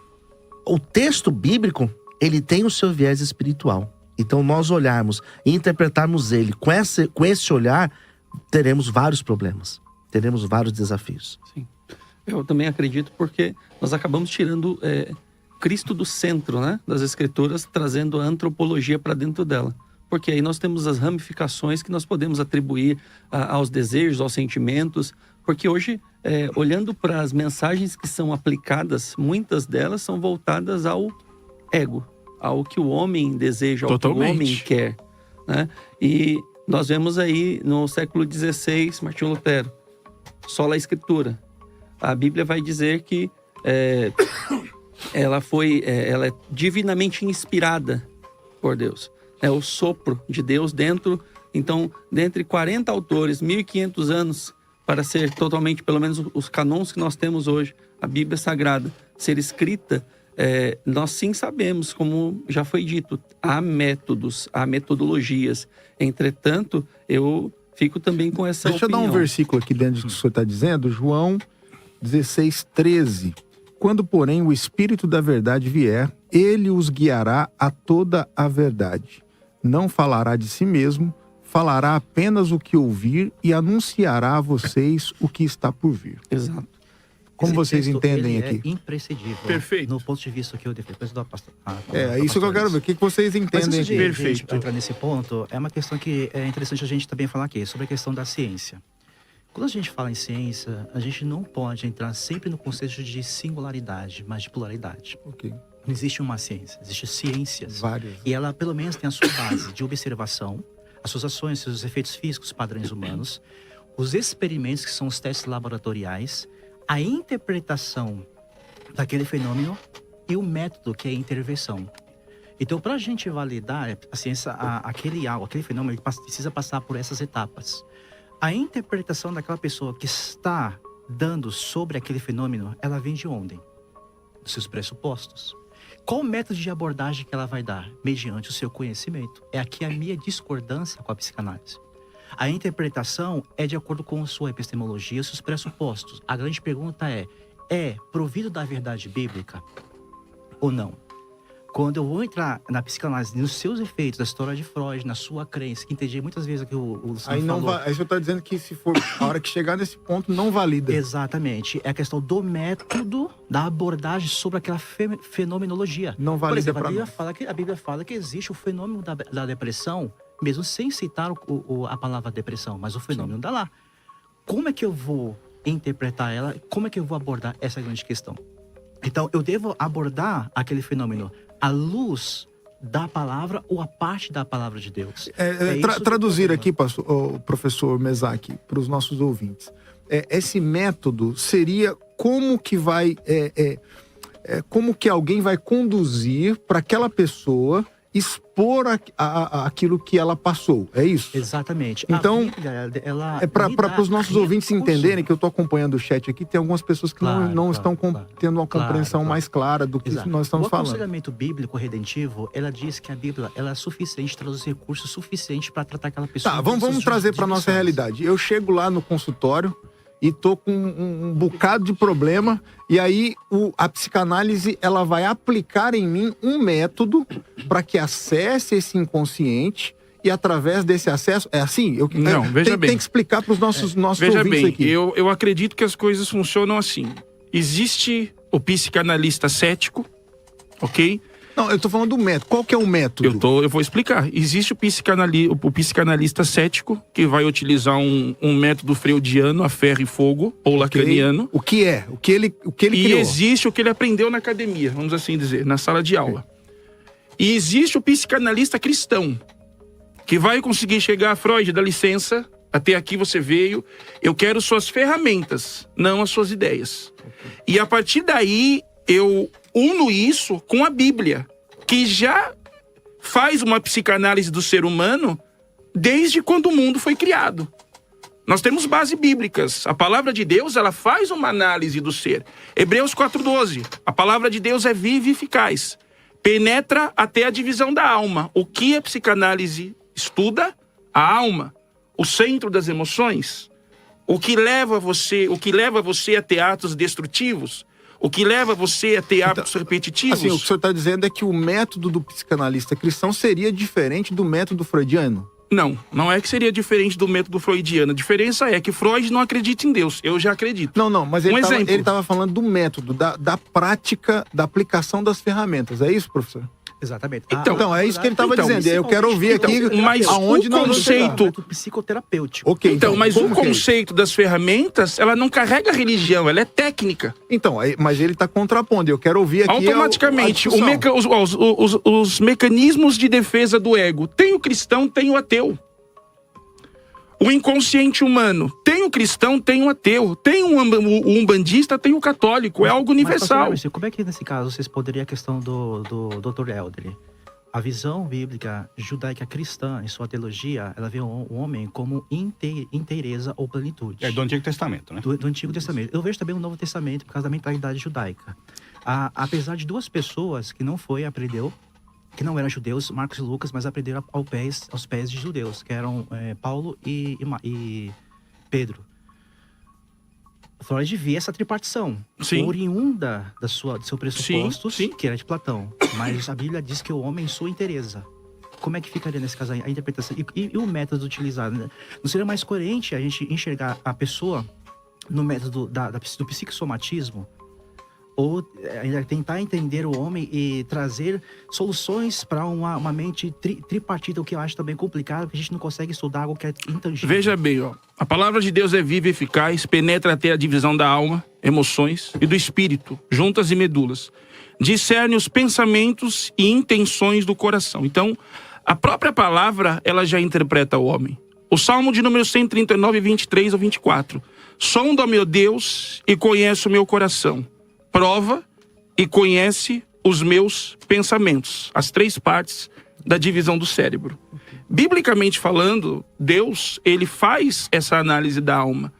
o texto bíblico, ele tem o seu viés espiritual. Então, nós olharmos e interpretarmos ele com esse olhar, teremos vários problemas. Teremos vários desafios. Sim. Eu também acredito porque nós acabamos tirando Cristo do centro, né, das Escrituras, trazendo a antropologia para dentro dela. Porque aí nós temos as ramificações que nós podemos atribuir aos desejos, aos sentimentos. Porque hoje, olhando para as mensagens que são aplicadas, muitas delas são voltadas ao ego, ao que o homem deseja, ao que o homem quer. Né? E nós vemos aí no século XVI, Martinho Lutero, sola Escritura. A Bíblia vai dizer que ela é divinamente inspirada por Deus. É o sopro de Deus dentro. Então, dentre 40 autores, 1.500 anos para ser totalmente, pelo menos os canons que nós temos hoje, a Bíblia Sagrada, ser escrita, nós sim sabemos, como já foi dito, há métodos, há metodologias. Entretanto, eu fico também com essa Deixa opinião. eu dar um versículo aqui dentro do que o senhor está dizendo, João 16:13. Quando, porém, o Espírito da verdade vier, ele os guiará a toda a verdade. Não falará de si mesmo, falará apenas o que ouvir e anunciará a vocês o que está por vir. Exato. Como Esse vocês texto, entendem ele aqui? É imprescindível. Perfeito. No ponto de vista que eu depois do pastor. É isso que eu quero ver. O que vocês Mas entendem antes aqui? de Perfeito. entrar nesse ponto, é uma questão que é interessante a gente também falar aqui, sobre a questão da ciência. Quando a gente fala em ciência, a gente não pode entrar sempre no conceito de singularidade, mas de pluralidade. Ok. Não existe uma ciência, existem ciências. Várias. E ela, pelo menos, tem a sua base de observação, as suas ações, seus efeitos físicos, padrões humanos, os experimentos, que são os testes laboratoriais, a interpretação daquele fenômeno e o método, que é a intervenção. Então, para a gente validar a ciência, aquele fenômeno, ele precisa passar por essas etapas. A interpretação daquela pessoa que está dando sobre aquele fenômeno, ela vem de onde? Dos seus pressupostos. Qual o método de abordagem que ela vai dar? Mediante o seu conhecimento. É aqui a minha discordância com a psicanálise. A interpretação é de acordo com a sua epistemologia, seus pressupostos. A grande pergunta é provido da verdade bíblica ou não? Quando eu vou entrar na psicanálise, nos seus efeitos, da história de Freud, na sua crença, que entendi muitas vezes que o Luciano Aí, falou. aí você tá dizendo que se for a hora que chegar nesse ponto, não valida. Exatamente. É a questão do método, da abordagem sobre aquela fenomenologia. Não Por valida exemplo, pra nós. a Bíblia fala que existe o fenômeno da depressão, mesmo sem citar a palavra depressão, mas o fenômeno está lá. Como é que eu vou interpretar ela? Como é que eu vou abordar essa grande questão? Então, eu devo abordar aquele fenômeno à luz da palavra ou a parte da palavra de Deus. Traduzir aqui, professor Mesaque, para os nossos ouvintes. Esse método seria como que vai... como que alguém vai conduzir para aquela pessoa expor aquilo que ela passou, é isso? Exatamente. Então, a Bíblia, ela para os nossos ouvintes recurso. entenderem, que eu estou acompanhando o chat aqui, tem algumas pessoas que não estão tendo uma compreensão claro. mais clara do que Exato. nós estamos O falando. aconselhamento bíblico redentivo, ela diz que a Bíblia ela é suficiente, traz os recursos suficientes para tratar aquela pessoa. Tá, vamos trazer para nossa realidade. Eu chego lá no consultório e tô com um bocado de problema, e aí a psicanálise ela vai aplicar em mim um método para que acesse esse inconsciente, e através desse acesso, é assim? Não, veja bem. Tem que explicar para os nossos Veja ouvintes bem, aqui. eu acredito que as coisas funcionam assim. Existe o psicanalista cético, ok? Não, eu tô falando do método. Qual que é o método? Eu vou explicar. Existe o psicanalista cético, que vai utilizar um método freudiano, a ferro e fogo, ou lacaniano. O que é? O que ele E criou? existe o que ele aprendeu na academia, vamos assim dizer, na sala de aula. E existe o psicanalista cristão, que vai conseguir chegar a Freud, dá licença, até aqui você veio, eu quero suas ferramentas, não as suas ideias. E a partir daí, eu uno isso com a Bíblia, que já faz uma psicanálise do ser humano desde quando o mundo foi criado. Nós temos bases bíblicas. A palavra de Deus, ela faz uma análise do ser. Hebreus 4:12. A palavra de Deus é viva e eficaz. Penetra até a divisão da alma. O que a psicanálise estuda? A alma. O centro das emoções. O que leva você a ter atos destrutivos. O que leva você a ter hábitos repetitivos. Assim, o que o senhor está dizendo é que o método do psicanalista cristão seria diferente do método freudiano? Não é que seria diferente do método freudiano. A diferença é que Freud não acredita em Deus. Eu já acredito. Não, mas ele exemplo. estava falando do método, da prática, da aplicação das ferramentas. É isso, professor? Exatamente. Então, é isso que ele estava dizendo. Eu quero ouvir aqui mas aonde o nós vamos chegar. conceito... psicoterapêutico. Ok, Então, mas como o que é isso? conceito das ferramentas, ela não carrega religião, ela é técnica. Então, mas ele está contrapondo. Eu quero ouvir aqui Automaticamente, a discussão. os mecanismos de defesa do ego. Tem o cristão, tem o ateu. O inconsciente humano. Tem o cristão, tem o ateu. Tem o umbandista, tem o católico. É algo universal. Mas, como é que, nesse caso, vocês poderiam a questão do Dr. Helder? A visão bíblica judaica cristã, em sua teologia, ela vê o homem como inteireza ou plenitude. É do Antigo Testamento, né? Do Antigo Testamento. Eu vejo também o Novo Testamento por causa da mentalidade judaica. Apesar de duas pessoas que que não eram judeus, Marcos e Lucas, mas aprenderam aos pés de judeus, que eram Paulo e Pedro. Freud via essa tripartição, Sim. oriunda do seu pressuposto, Sim. que era de Platão. Mas a Bíblia diz que o homem sua inteireza. Como é que ficaria nesse caso a interpretação? E o método utilizado? Né? Não seria mais coerente a gente enxergar a pessoa no método do psicossomatismo? Ou ainda tentar entender o homem e trazer soluções para uma mente tripartida, o que eu acho também complicado, porque a gente não consegue estudar algo que é intangível. Veja bem, a palavra de Deus é viva e eficaz, penetra até a divisão da alma, emoções e do espírito, juntas e medulas. Discerne os pensamentos e intenções do coração. Então, a própria palavra, ela já interpreta o homem. O Salmo de número 139, 23 ou 24. Sonda, meu Deus, e conhece o meu coração. Prova e conhece os meus pensamentos. As três partes da divisão do cérebro. Biblicamente falando, Deus, ele faz essa análise da alma.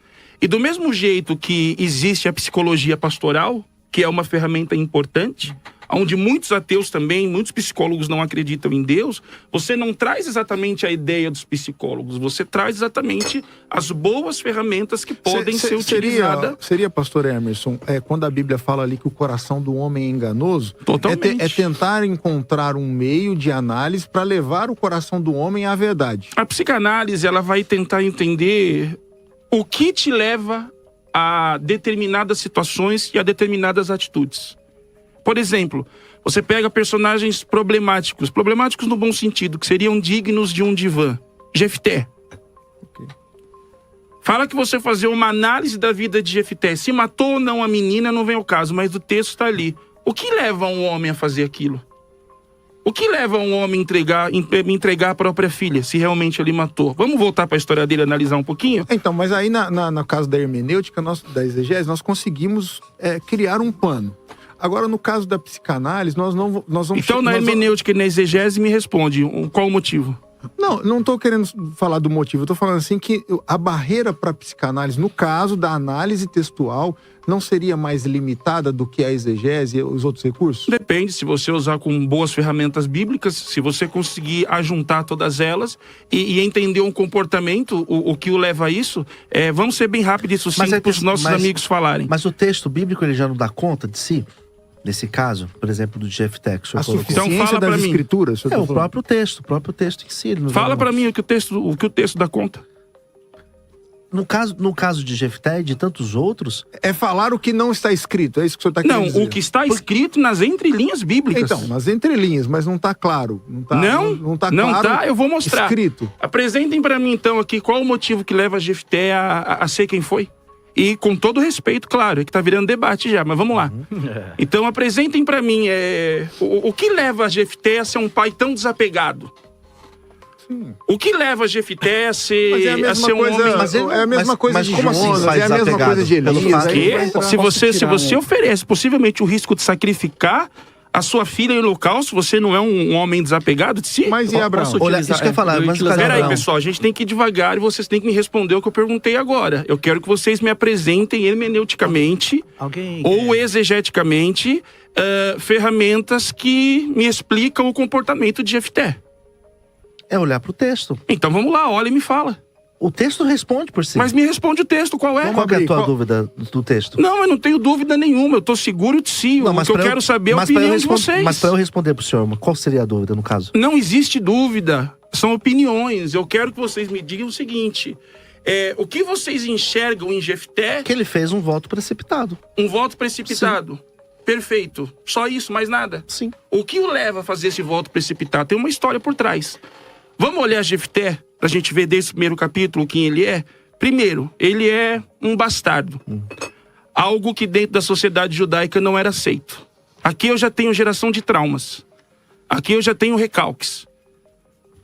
E do mesmo jeito que existe a psicologia pastoral, que é uma ferramenta importante, onde muitos ateus também, muitos psicólogos não acreditam em Deus, você não traz exatamente a ideia dos psicólogos, você traz exatamente as boas ferramentas que podem ser utilizadas. Seria, pastor Emerson, quando a Bíblia fala ali que o coração do homem é enganoso, Totalmente. é tentar encontrar um meio de análise para levar o coração do homem à verdade. A psicanálise, ela vai tentar entender o que te leva a determinadas situações e a determinadas atitudes. Por exemplo, você pega personagens problemáticos no bom sentido, que seriam dignos de um divã. Jefté. Fala que você fazer uma análise da vida de Jefté, se matou ou não a menina, não vem ao caso, mas o texto está ali. O que leva um homem a fazer aquilo? O que leva um homem a entregar a própria filha, se realmente ele matou? Vamos voltar para a história dele, analisar um pouquinho? Então, mas aí no caso da hermenêutica, da exegese, nós conseguimos criar um pano. Agora, no caso da psicanálise, nós vamos... Então, na hermenêutica e na exegese, me responde, qual o motivo? Não estou querendo falar do motivo, eu estou falando assim que a barreira para a psicanálise, no caso da análise textual, não seria mais limitada do que a exegese e os outros recursos? Depende, se você usar com boas ferramentas bíblicas, se você conseguir ajuntar todas elas e entender um comportamento, o que o leva a isso, vamos ser bem rápido e sucinto para os nossos amigos falarem. Mas o texto bíblico, ele já não dá conta de si? Nesse caso, por exemplo, do Jefté, que o senhor A colocou. suficiência Então, fala das pra mim. escrituras? O próprio texto em si. Ele nos Fala dá- para mim o que o texto dá conta. No caso de Jefté e de tantos outros, É falar o que não está escrito, é isso que o senhor está querendo Não, dizer? o que está escrito nas entrelinhas bíblicas. Então, nas entrelinhas, mas não está claro. Não está claro. Eu vou mostrar. Escrito. Apresentem para mim, então, aqui qual o motivo que leva Jefté a ser quem foi. E com todo respeito, claro, é que tá virando debate já, mas vamos lá. Então apresentem para mim o que leva Jefté a ser um pai tão desapegado. Sim. O que leva Jefté a ser, Mas é a mesma um coisa, homem... ele- é a mesma mas- coisa mas de como assim Jonas, sai é a mesma desapegado? coisa de Pelo Elias. fato- aí Que? vai entrar- Se você oferece possivelmente o risco de sacrificar a sua filha em holocausto, você não é um homem desapegado de si? Mas e Abraão? Posso olha, utilizar- isso que eu ia falar, eu mas o utilizar- caso de Peraí, Abraão- pessoal, a gente tem que ir devagar e vocês têm que me responder o que eu perguntei agora. Eu quero que vocês me apresentem hermeneuticamente Alguém... ou exegeticamente ferramentas que me explicam o comportamento de Jefté. É olhar pro texto. Então vamos lá, olha e me fala. O texto responde por si. Mas me responde o texto, qual é? Qual que é a abrir, tua qual- dúvida do texto? Não, eu não tenho dúvida nenhuma, eu tô seguro de si. O que eu pra quero saber é a mas pra eu opinião de vocês. Mas para eu responder pro senhor, qual seria a dúvida no caso? Não existe dúvida, são opiniões. Eu quero que vocês me digam o seguinte: o que vocês enxergam em Jefté? Que ele fez um voto precipitado. Um voto precipitado. Perfeito. Só isso, mais nada. Sim. O que o leva a fazer esse voto precipitado? Tem uma história por trás. Vamos olhar Jefté, pra gente ver desse primeiro capítulo quem ele é? Primeiro, ele é um bastardo. Algo que dentro da sociedade judaica não era aceito. Aqui eu já tenho geração de traumas. Aqui eu já tenho recalques.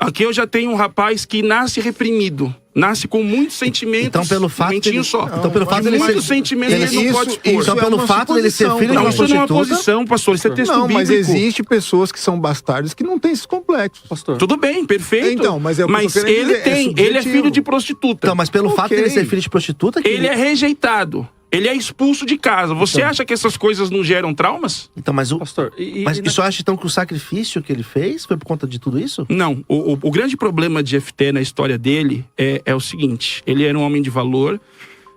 Aqui eu já tenho um rapaz que nasce reprimido. Nasce com muitos sentimentos. Então, pelo fato mentinho dele- só. então, pelo fato dele muitos ser- sentimentos ele não pode expor. Então, é pelo uma fato dele ser suposição, filho de Não, uma isso não é uma prostituta... posição, pastor. Isso é texto Não, bíblico. mas existe pessoas que são bastardos que não têm esses complexos. Pastor, Tudo bem, perfeito. Então, mas é o que eu tô querendo ele dizer, é tem, ele é subjetivo. filho de prostituta. Então, mas pelo fato Ok. dele ser filho de prostituta... Que Ele é rejeitado. Ele é expulso de casa. Você Então. acha que essas coisas não geram traumas? Então, mas o... pastor, Mas isso acha então que o sacrifício que ele fez foi por conta de tudo isso? Não. O grande problema de Jefté na história dele é o seguinte: ele era um homem de valor,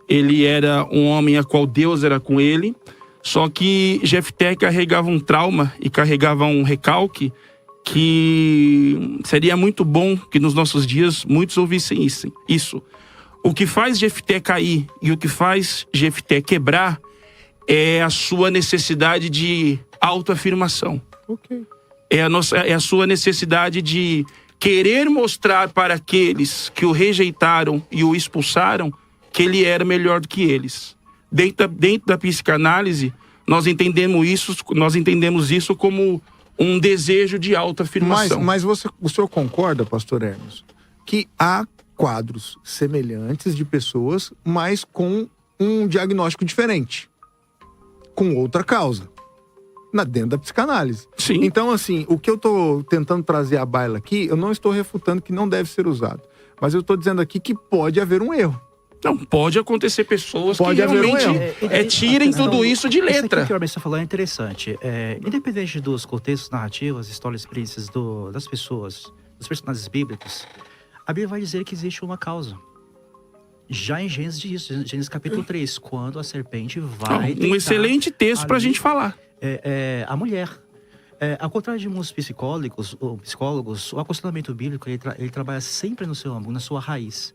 ele era um homem a qual Deus era com ele, só que Jefté carregava um trauma e carregava um recalque que seria muito bom que nos nossos dias muitos ouvissem isso. O que faz Jefté cair e o que faz Jefté quebrar é a sua necessidade de autoafirmação. Ok. É a sua necessidade de querer mostrar para aqueles que o rejeitaram e o expulsaram que ele era melhor do que eles. Dentro da psicanálise, nós entendemos isso como um desejo de autoafirmação. Mas o senhor concorda, pastor Hermes, que há quadros semelhantes de pessoas, mas com um diagnóstico diferente, com outra causa, dentro da psicanálise. Sim. Então, assim, o que eu estou tentando trazer à baila aqui, eu não estou refutando que não deve ser usado, mas eu estou dizendo aqui que pode haver um erro. Não, pode acontecer pessoas Pode que haver um realmente erro. tirem tudo isso de Isso letra. aqui que o Arbessa falou é interessante. Independente dos contextos narrativos, histórias, experiências das pessoas, dos personagens bíblicos, a Bíblia vai dizer que existe uma causa. Já em Gênesis capítulo 3, quando a serpente vai Um tentar excelente texto pra ali, gente falar. a mulher. Ao contrário de muitos psicólogos, o aconselhamento bíblico ele trabalha sempre no seu âmbito, na sua raiz.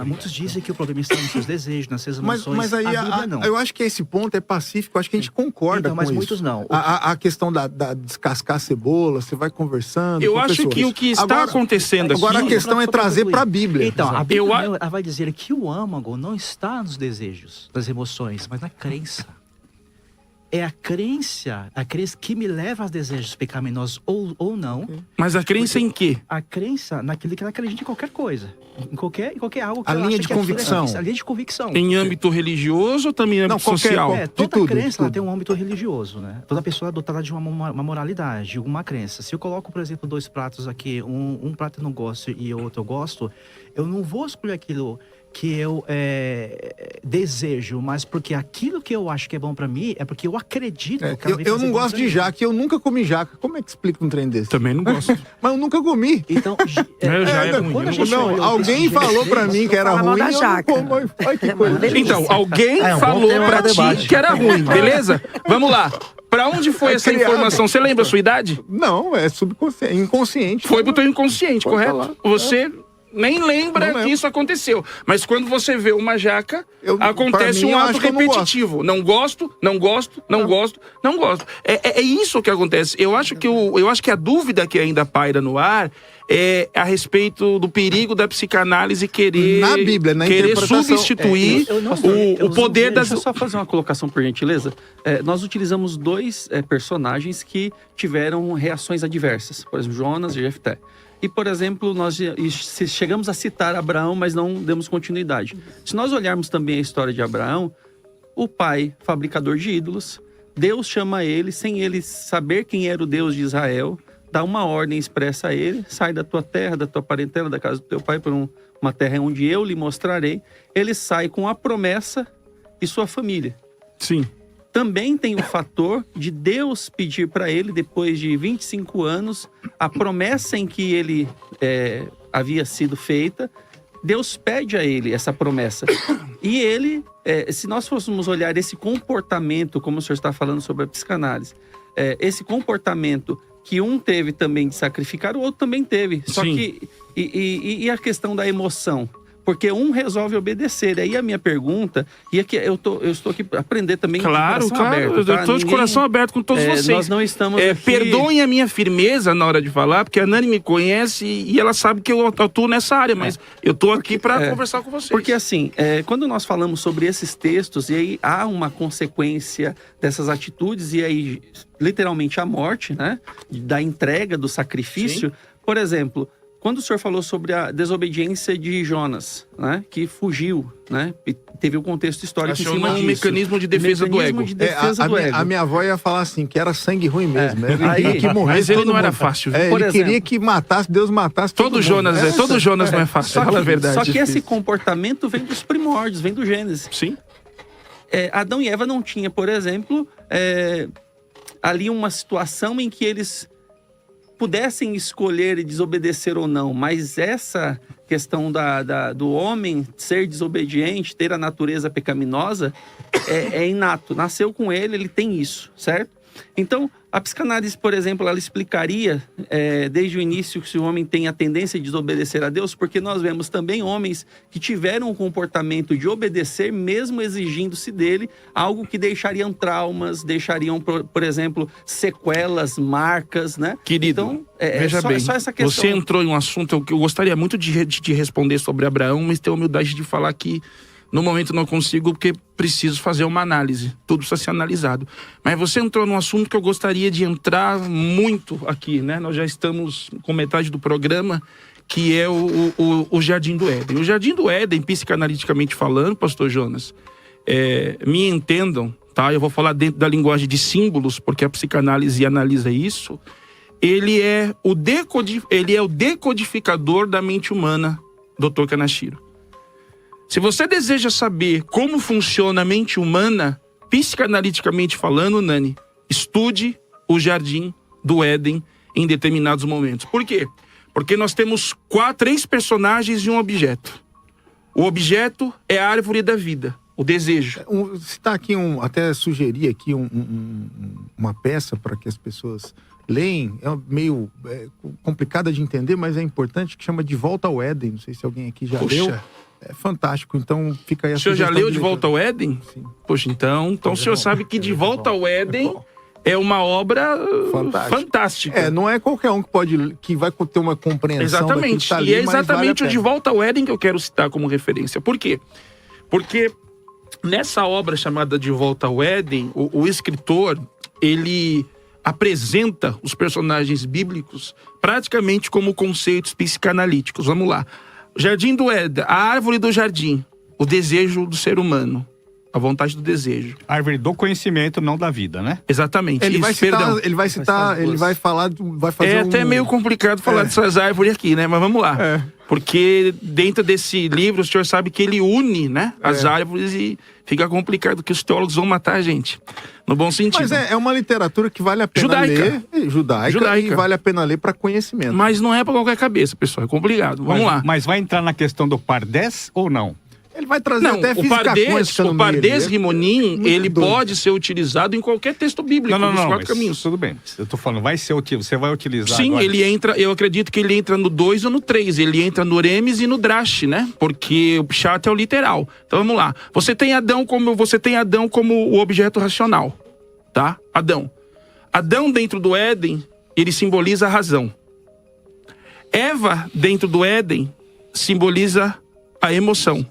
Muitos dizem que o problema está nos seus desejos, nas suas emoções. Mas aí a Bíblia não. eu acho que esse ponto é pacífico, acho que a gente concorda Então, com mas isso. muitos não. A questão da descascar a cebola, você vai conversando. Eu com acho pessoas. que o que está Agora- acontecendo aqui... Agora a questão é trazer para a Bíblia. Então, a Eu Bíblia ela vai dizer que o âmago não está nos desejos, nas emoções, mas na crença. É a crença que me leva aos desejos pecaminosos ou não. Mas a crença em quê? A crença naquilo que ela acredita em qualquer coisa. Em qualquer algo que A ela linha acha de que aquilo é convicção. difícil. A linha de convicção. Em âmbito religioso ou também em âmbito Não, qualquer- social? qualquer- Toda tudo, crença ela tudo. tem um âmbito religioso, né? Toda pessoa é dotada de uma moralidade, de alguma crença. Se eu coloco, por exemplo, 2 pratos aqui, um prato eu não gosto e o outro eu gosto, eu não vou escolher aquilo que eu desejo, mas porque aquilo que eu acho que é bom pra mim é porque eu acredito. que ela vai Eu fazer não bom gosto pra de mim. jaca, eu nunca comi jaca. Como é que explica um trem desse? Também não gosto. Mas eu nunca comi. Então, Já é ruim, quando eu a gente Não, olha o alguém texto de falou pra Gênesis, mim que era fala mal ruim. da Eu não jaca. como. Olha que É uma coisa. delícia. Então, alguém É um bom falou tema pra pra ti debate. que era ruim, beleza? Vamos lá. Pra onde foi essa criado. informação? Você lembra a sua idade? Não, é subconsciente, inconsciente. Foi pro teu inconsciente, Pode correto? falar. Você nem lembra Não que lembro. isso aconteceu. Mas quando você vê uma jaca, acontece pra mim, um eu ato acho que eu não gosto. repetitivo. Não gosto, não gosto, não gosto, não gosto. É isso que acontece. Eu acho que a dúvida que ainda paira no ar é a respeito do perigo da psicanálise querer, Na Bíblia, na querer interpretação. substituir eu não- o poder das... Deixa eu só fazer uma colocação, por gentileza. Nós utilizamos 2 personagens que tiveram reações adversas. Por exemplo, Jonas e Jefté. E, por exemplo, nós chegamos a citar Abraão, mas não demos continuidade. Se nós olharmos também a história de Abraão, o pai, fabricador de ídolos, Deus chama ele, sem ele saber quem era o Deus de Israel, dá uma ordem expressa a ele: sai da tua terra, da tua parentela, da casa do teu pai, para uma terra onde eu lhe mostrarei. Ele sai com a promessa e sua família. Sim. Também tem o fator de Deus pedir para ele, depois de 25 anos, a promessa em que ele havia sido feita. Deus pede a ele essa promessa. E ele, se nós fôssemos olhar esse comportamento, como o senhor está falando sobre a psicanálise, esse comportamento que um teve também de sacrificar, o outro também teve. Só Sim. que... E a questão da emoção? Porque um resolve obedecer. Aí a minha pergunta, e aqui eu estou aqui para aprender também. Claro, de coração aberto, eu tá? tô de coração aberto com todos vocês. Nós não estamos aqui... Perdoem a minha firmeza na hora de falar, porque a Nani me conhece e ela sabe que eu atuo nessa área, mas eu tô aqui para conversar com vocês. Porque assim, quando nós falamos sobre esses textos, e aí há uma consequência dessas atitudes, e aí literalmente a morte, né? Da entrega, do sacrifício. Por exemplo, quando o senhor falou sobre a desobediência de Jonas, né? Que fugiu, né? E teve um contexto histórico em cima Acionou um disso. mecanismo de defesa do Mecanismo ego. de defesa do ego. A minha avó ia falar assim, que era sangue ruim mesmo. Ele Aí- queria que morresse mas ele todo não era mundo. fácil. Por Ele exemplo, queria que matasse, Deus matasse todo mundo. Todo Jonas não é fácil, fala a verdade. Só que esse difícil. comportamento vem dos primórdios, vem do Gênesis. Sim. Adão e Eva não tinha, por exemplo, ali uma situação em que eles pudessem escolher e desobedecer ou não, mas essa questão do homem ser desobediente, ter a natureza pecaminosa, é inato. Nasceu com ele, ele tem isso, certo? Então, a psicanálise, por exemplo, ela explicaria desde o início que se o homem tem a tendência de desobedecer a Deus, porque nós vemos também homens que tiveram um comportamento de obedecer, mesmo exigindo-se dele, algo que deixariam traumas, deixariam, por exemplo, sequelas, marcas, né? Querido, então, veja bem, só essa questão. você entrou em um assunto que eu gostaria muito de responder sobre Abraão, mas tenho a humildade de falar que no momento não consigo, porque preciso fazer uma análise. Tudo precisa ser analisado. Mas você entrou num assunto que eu gostaria de entrar muito aqui, né? Nós já estamos com metade do programa, que é o Jardim do Éden. O Jardim do Éden, psicanaliticamente falando, pastor Jonas, me entendam, tá? Eu vou falar dentro da linguagem de símbolos, porque a psicanálise analisa isso. Ele é o decodificador da mente humana, Dr. Kanashiro. Se você deseja saber como funciona a mente humana, psicanaliticamente falando, Nani, estude o Jardim do Éden em determinados momentos. Por quê? Porque nós temos 3 personagens e um objeto. O objeto é a árvore da vida, o desejo. Citar aqui até sugerir aqui uma peça para que as pessoas leem, é meio complicada de entender, mas é importante, que chama De Volta ao Éden. Não sei se alguém aqui já leu. É fantástico, então fica aí a sugestão. O senhor já leu De leitura. Volta ao Éden? Sim. Poxa, então o senhor sabe que De Volta ao Éden é uma obra fantástica. Não é qualquer um que vai ter uma compreensão daquilo que tá ali, e é mas vale exatamente a o De pena. Volta ao Éden que eu quero citar como referência. Por quê? Porque nessa obra chamada De Volta ao Éden, o escritor, ele apresenta os personagens bíblicos praticamente como conceitos psicanalíticos. Vamos lá. Jardim do Éden, a árvore do jardim, o desejo do ser humano, a vontade do desejo. Árvore do conhecimento, não da vida, né? Exatamente. Ele vai citar, perdão. ele vai citar, ele vai falar, vai fazer É até meio complicado falar dessas árvores aqui, né? Mas vamos lá. Porque dentro desse livro, o senhor sabe que ele une, né, as árvores e fica complicado que os teólogos vão matar a gente. No bom sentido. Mas é uma literatura que vale a pena ler. Judaica. E vale a pena ler para conhecimento. Mas não é para qualquer cabeça, pessoal. É complicado. Vamos lá. Mas vai entrar na questão do Pardes ou não? Ele vai trazer até o física quântica no o meio. Pardes Rimonim, ele pode ser utilizado em qualquer texto bíblico dos 4 caminhos. Tudo bem. Eu tô falando, você vai utilizar Sim, agora. ele entra, eu acredito que ele entra no 2 ou no 3. Ele entra no Remes e no Drash, né? Porque o Pshat é o literal. Então vamos lá. Você tem Adão como o objeto racional, tá? Adão. Adão dentro do Éden, ele simboliza a razão. Eva dentro do Éden simboliza a emoção,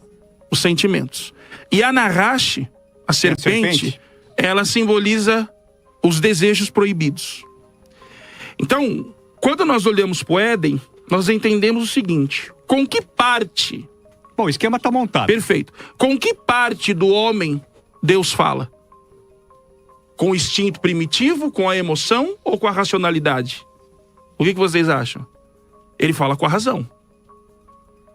os sentimentos. E a Nahash, a serpente, ela simboliza os desejos proibidos. Então, quando nós olhamos para o Éden, nós entendemos o seguinte: com que parte... Bom, o esquema está montado. Perfeito. Com que parte do homem Deus fala? Com o instinto primitivo, com a emoção ou com a racionalidade? O que vocês acham? Ele fala com a razão.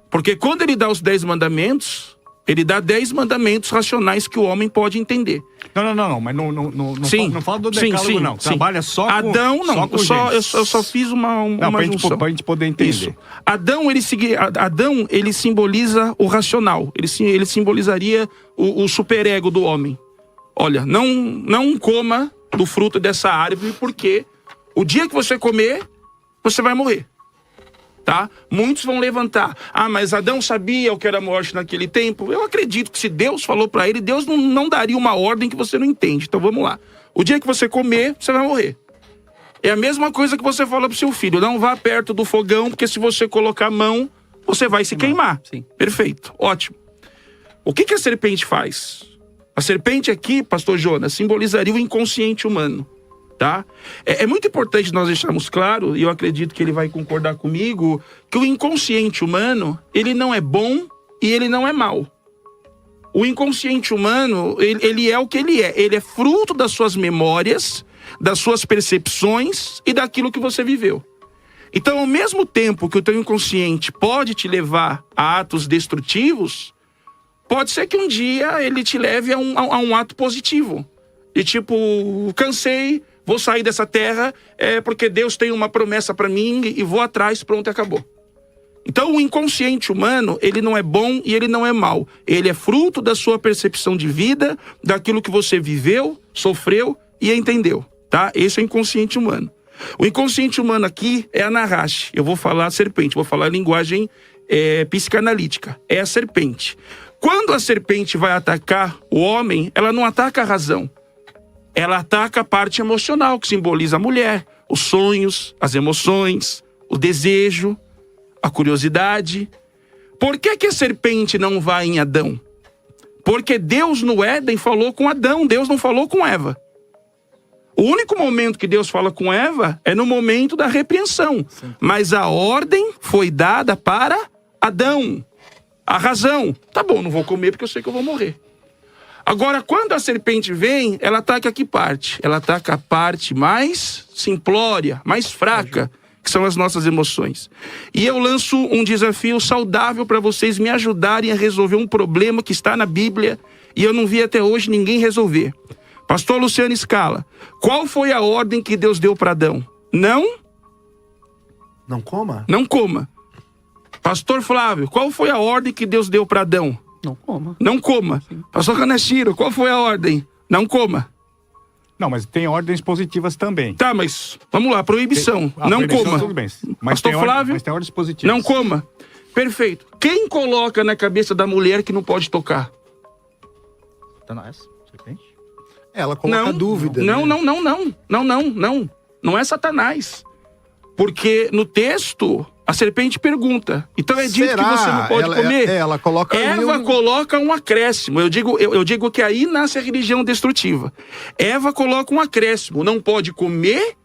Porque quando ele dá os 10 mandamentos, ele dá 10 mandamentos racionais que o homem pode entender. Não, mas não fala do decálogo, não. Sim. Trabalha só com... Adão, não. Só com eu só fiz uma junção. Pra gente poder entender. Isso. Adão, ele simboliza o racional. Ele simbolizaria o superego do homem. Olha, não coma do fruto dessa árvore, porque o dia que você comer, você vai morrer. Tá? Muitos vão levantar. Mas Adão sabia o que era morte naquele tempo. Eu acredito que se Deus falou para ele, Deus não daria uma ordem que você não entende. Então vamos lá. O dia que você comer, você vai morrer. É a mesma coisa que você fala pro seu filho: não vá perto do fogão, porque se você colocar a mão, você vai se queimar. Sim. Perfeito, ótimo. O que a serpente faz? A serpente aqui, pastor Jonas, simbolizaria o inconsciente humano. Tá? É muito importante nós deixarmos claro, e eu acredito que ele vai concordar comigo, que o inconsciente humano, ele não é bom e ele não é mau. O inconsciente humano, ele é o que ele é. Ele é fruto das suas memórias, das suas percepções e daquilo que você viveu. Então, ao mesmo tempo que o teu inconsciente pode te levar a atos destrutivos, pode ser que um dia ele te leve a um ato positivo. E tipo, cansei, vou sair dessa terra, porque Deus tem uma promessa para mim e vou atrás, pronto, acabou. Então o inconsciente humano, ele não é bom e ele não é mau. Ele é fruto da sua percepção de vida, daquilo que você viveu, sofreu e entendeu, tá? Esse é o inconsciente humano. O inconsciente humano aqui é a Nahash. Eu vou falar a serpente, vou falar a linguagem psicanalítica. É a serpente. Quando a serpente vai atacar o homem, ela não ataca a razão. Ela ataca a parte emocional, que simboliza a mulher, os sonhos, as emoções, o desejo, a curiosidade. Por que a serpente não vai em Adão? Porque Deus no Éden falou com Adão, Deus não falou com Eva. O único momento que Deus fala com Eva é no momento da repreensão. Sim. Mas a ordem foi dada para Adão. A razão. Tá bom, não vou comer porque eu sei que eu vou morrer. Agora, quando a serpente vem, ela ataca que parte? Ela ataca a parte mais simplória, mais fraca, que são as nossas emoções. E eu lanço um desafio saudável para vocês me ajudarem a resolver um problema que está na Bíblia e eu não vi até hoje ninguém resolver. Pastor Luciano Scala, qual foi a ordem que Deus deu para Adão? Não coma? Não coma. Pastor Flávio, qual foi a ordem que Deus deu para Adão? Não coma. Não coma. Pastor Canachiro, qual foi a ordem? Não coma. Não, mas tem ordens positivas também. Tá, mas vamos lá, proibição. A Não proibição, coma. Tudo bem. Mas Pastor Flávio, mas tem ordens positivas. não coma. Perfeito. Quem coloca na cabeça da mulher que não pode tocar? Satanás, serpente. Ela coloca dúvida. né? Não é Satanás. Porque no texto, a serpente pergunta. Então é dito que você não pode comer. Ela coloca Eva coloca um acréscimo. Eu digo que aí nasce a religião destrutiva. Eva coloca um acréscimo. Não pode comer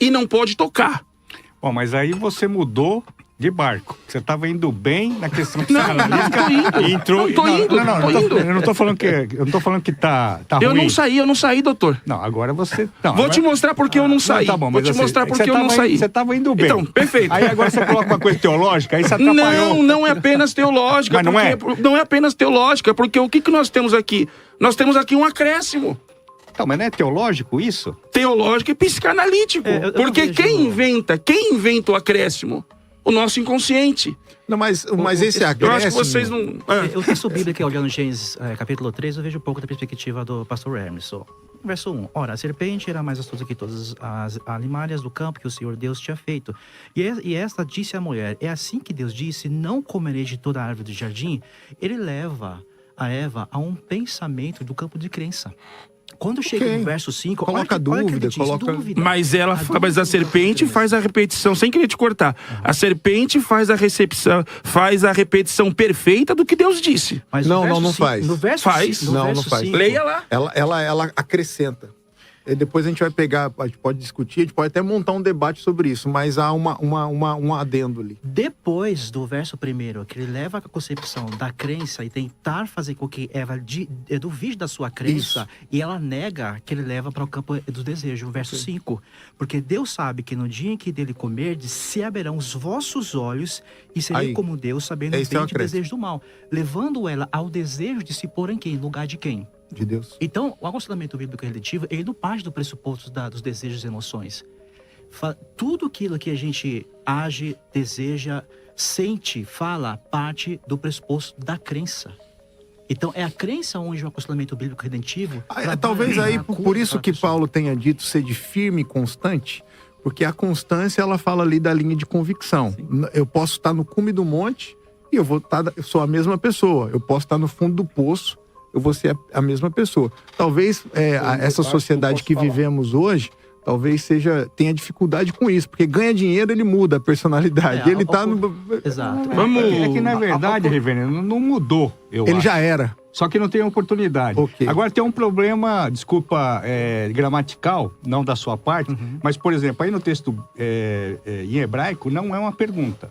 e não pode tocar. Bom, mas aí você mudou de barco. Você estava indo bem na questão psicanalítica. Não tô indo. Eu não tô falando que tá ruim. Eu não saí, doutor. Não, agora você... Não, Vou te mostrar porque eu não saí. Tá bom, Vou mas te mostrar porque eu não saí. Você estava indo bem. Então, perfeito. Aí agora você coloca uma coisa teológica, aí você atrapalhou. Não é apenas teológica. Mas não é? Não é apenas teológica, porque o que nós temos aqui? Nós temos aqui um acréscimo. Então, mas não é teológico isso? Teológico e psicanalítico. Eu porque vejo- quem inventa o acréscimo? O nosso inconsciente. Não, mas esse Eu acho que acréscimo... vocês não... Eu tenho subido aqui, olhando Gênesis capítulo 3, eu vejo um pouco da perspectiva do pastor Emerson. Verso 1. Ora, a serpente era mais astuta que todas as animalhas do campo que o Senhor Deus tinha feito. E esta disse à mulher, é assim que Deus disse, não comereis de toda a árvore do jardim. Ele leva a Eva a um pensamento do campo de crença. Quando chega Ok. no verso 5, Coloca olha que ele dúvida, diz, coloca- dúvida. Mas a serpente dúvida. faz a repetição, sem querer te cortar. A serpente faz a repetição perfeita do que Deus disse. Mas Não, no verso não cinco- faz. No verso Faz. cinco- no Não, verso não faz. cinco- Leia lá. Ela acrescenta. E depois a gente vai pegar, a gente pode discutir, a gente pode até montar um debate sobre isso, mas há um adendo ali. Depois do verso primeiro, que ele leva a concepção da crença e tentar fazer com que Eva duvide da sua crença, e ela nega que ele leva para o campo do desejo, verso 5. Porque Deus sabe que no dia em que dele comerdes, se abrirão os vossos olhos e sereis Aí. como Deus, sabendo o Esse é bem o e o acréscimo. desejo do mal. Levando ela ao desejo de se pôr em quem? Em lugar de quem? De Deus. Então, o aconselhamento bíblico relativo, ele não parte do pressuposto dos desejos e emoções. Tudo aquilo que a gente age, deseja, sente, fala, parte do pressuposto da crença. Então, é a crença onde o aconselhamento bíblico redentivo... trabalha Talvez aí, na cura por isso daquela que pessoa. Paulo tenha dito ser de firme e constante, porque a constância, ela fala ali da linha de convicção. Eu posso estar no cume do monte e eu sou a mesma pessoa. Eu posso estar no fundo do poço, eu vou ser a mesma pessoa. Talvez essa sociedade que vivemos hoje, talvez tenha dificuldade com isso, porque ganha dinheiro, ele muda a personalidade. Ele tá no... Exato. É que na verdade, reverendo, não mudou, eu Ele acho. já era. Só que não tem oportunidade. Ok. Agora tem um problema, desculpa, gramatical, não da sua parte, mas, por exemplo, aí no texto em hebraico não é uma pergunta.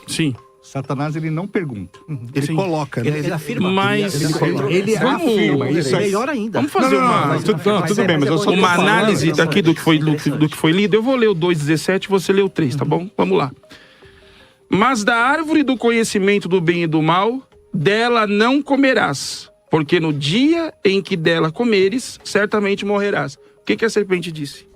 Sim. Satanás, ele não pergunta. Ele Sim. coloca, né? Ele afirma. Mas Ele afirma isso. aí. Melhor ainda. Vamos fazer Tudo bem, mas eu só tô uma falando. análise daqui do que foi lido. Eu vou ler o 2,17 e você lê o 3, tá bom? Vamos lá. Mas da árvore do conhecimento do bem e do mal, dela não comerás, porque no dia em que dela comeres, certamente morrerás. O que a serpente disse?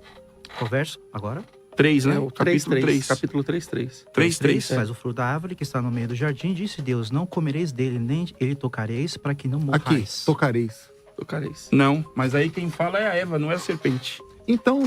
O verso, agora. 3, né? É o Capítulo 3. Capítulo 3:3. 3:3. Mas o fruto da árvore que está no meio do jardim, disse Deus, não comereis dele, nem ele tocareis, para que não Aqui, morrais. tocareis. Tocareis. Não, mas aí quem fala é a Eva, não é a serpente. Então,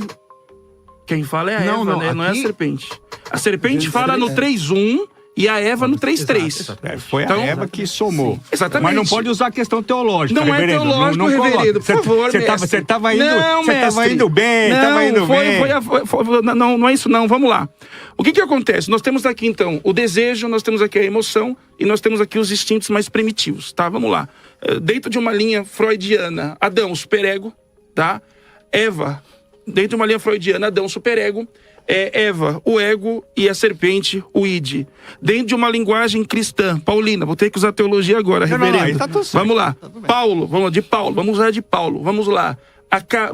Quem fala é a Não, Eva, não, né? Não é a aqui- serpente. A serpente Gênesis fala no 3:1 e a Eva no 3:3. Exato. Foi Então- a Eva que somou. Exatamente. Mas não pode usar a questão teológica, Não é reverendo. teológico, coloca. reverendo, por favor, Você mestre. tava indo, Não, você tava mestre. indo bem, tava indo bem. Não é isso não, vamos lá. O que acontece? Nós temos aqui então o desejo, nós temos aqui a emoção e nós temos aqui os instintos mais primitivos, tá? Vamos lá. Dentro de uma linha freudiana, Adão, o superego, tá? Eva, dentro de uma linha freudiana, Adão, o superego. Eva, o ego, e a serpente, o id. Dentro de uma linguagem cristã, Paulina, vou ter que usar teologia agora, Não, reverendo. aí tá tudo certo. Vamos lá. Paulo, vamos usar de Paulo, vamos lá.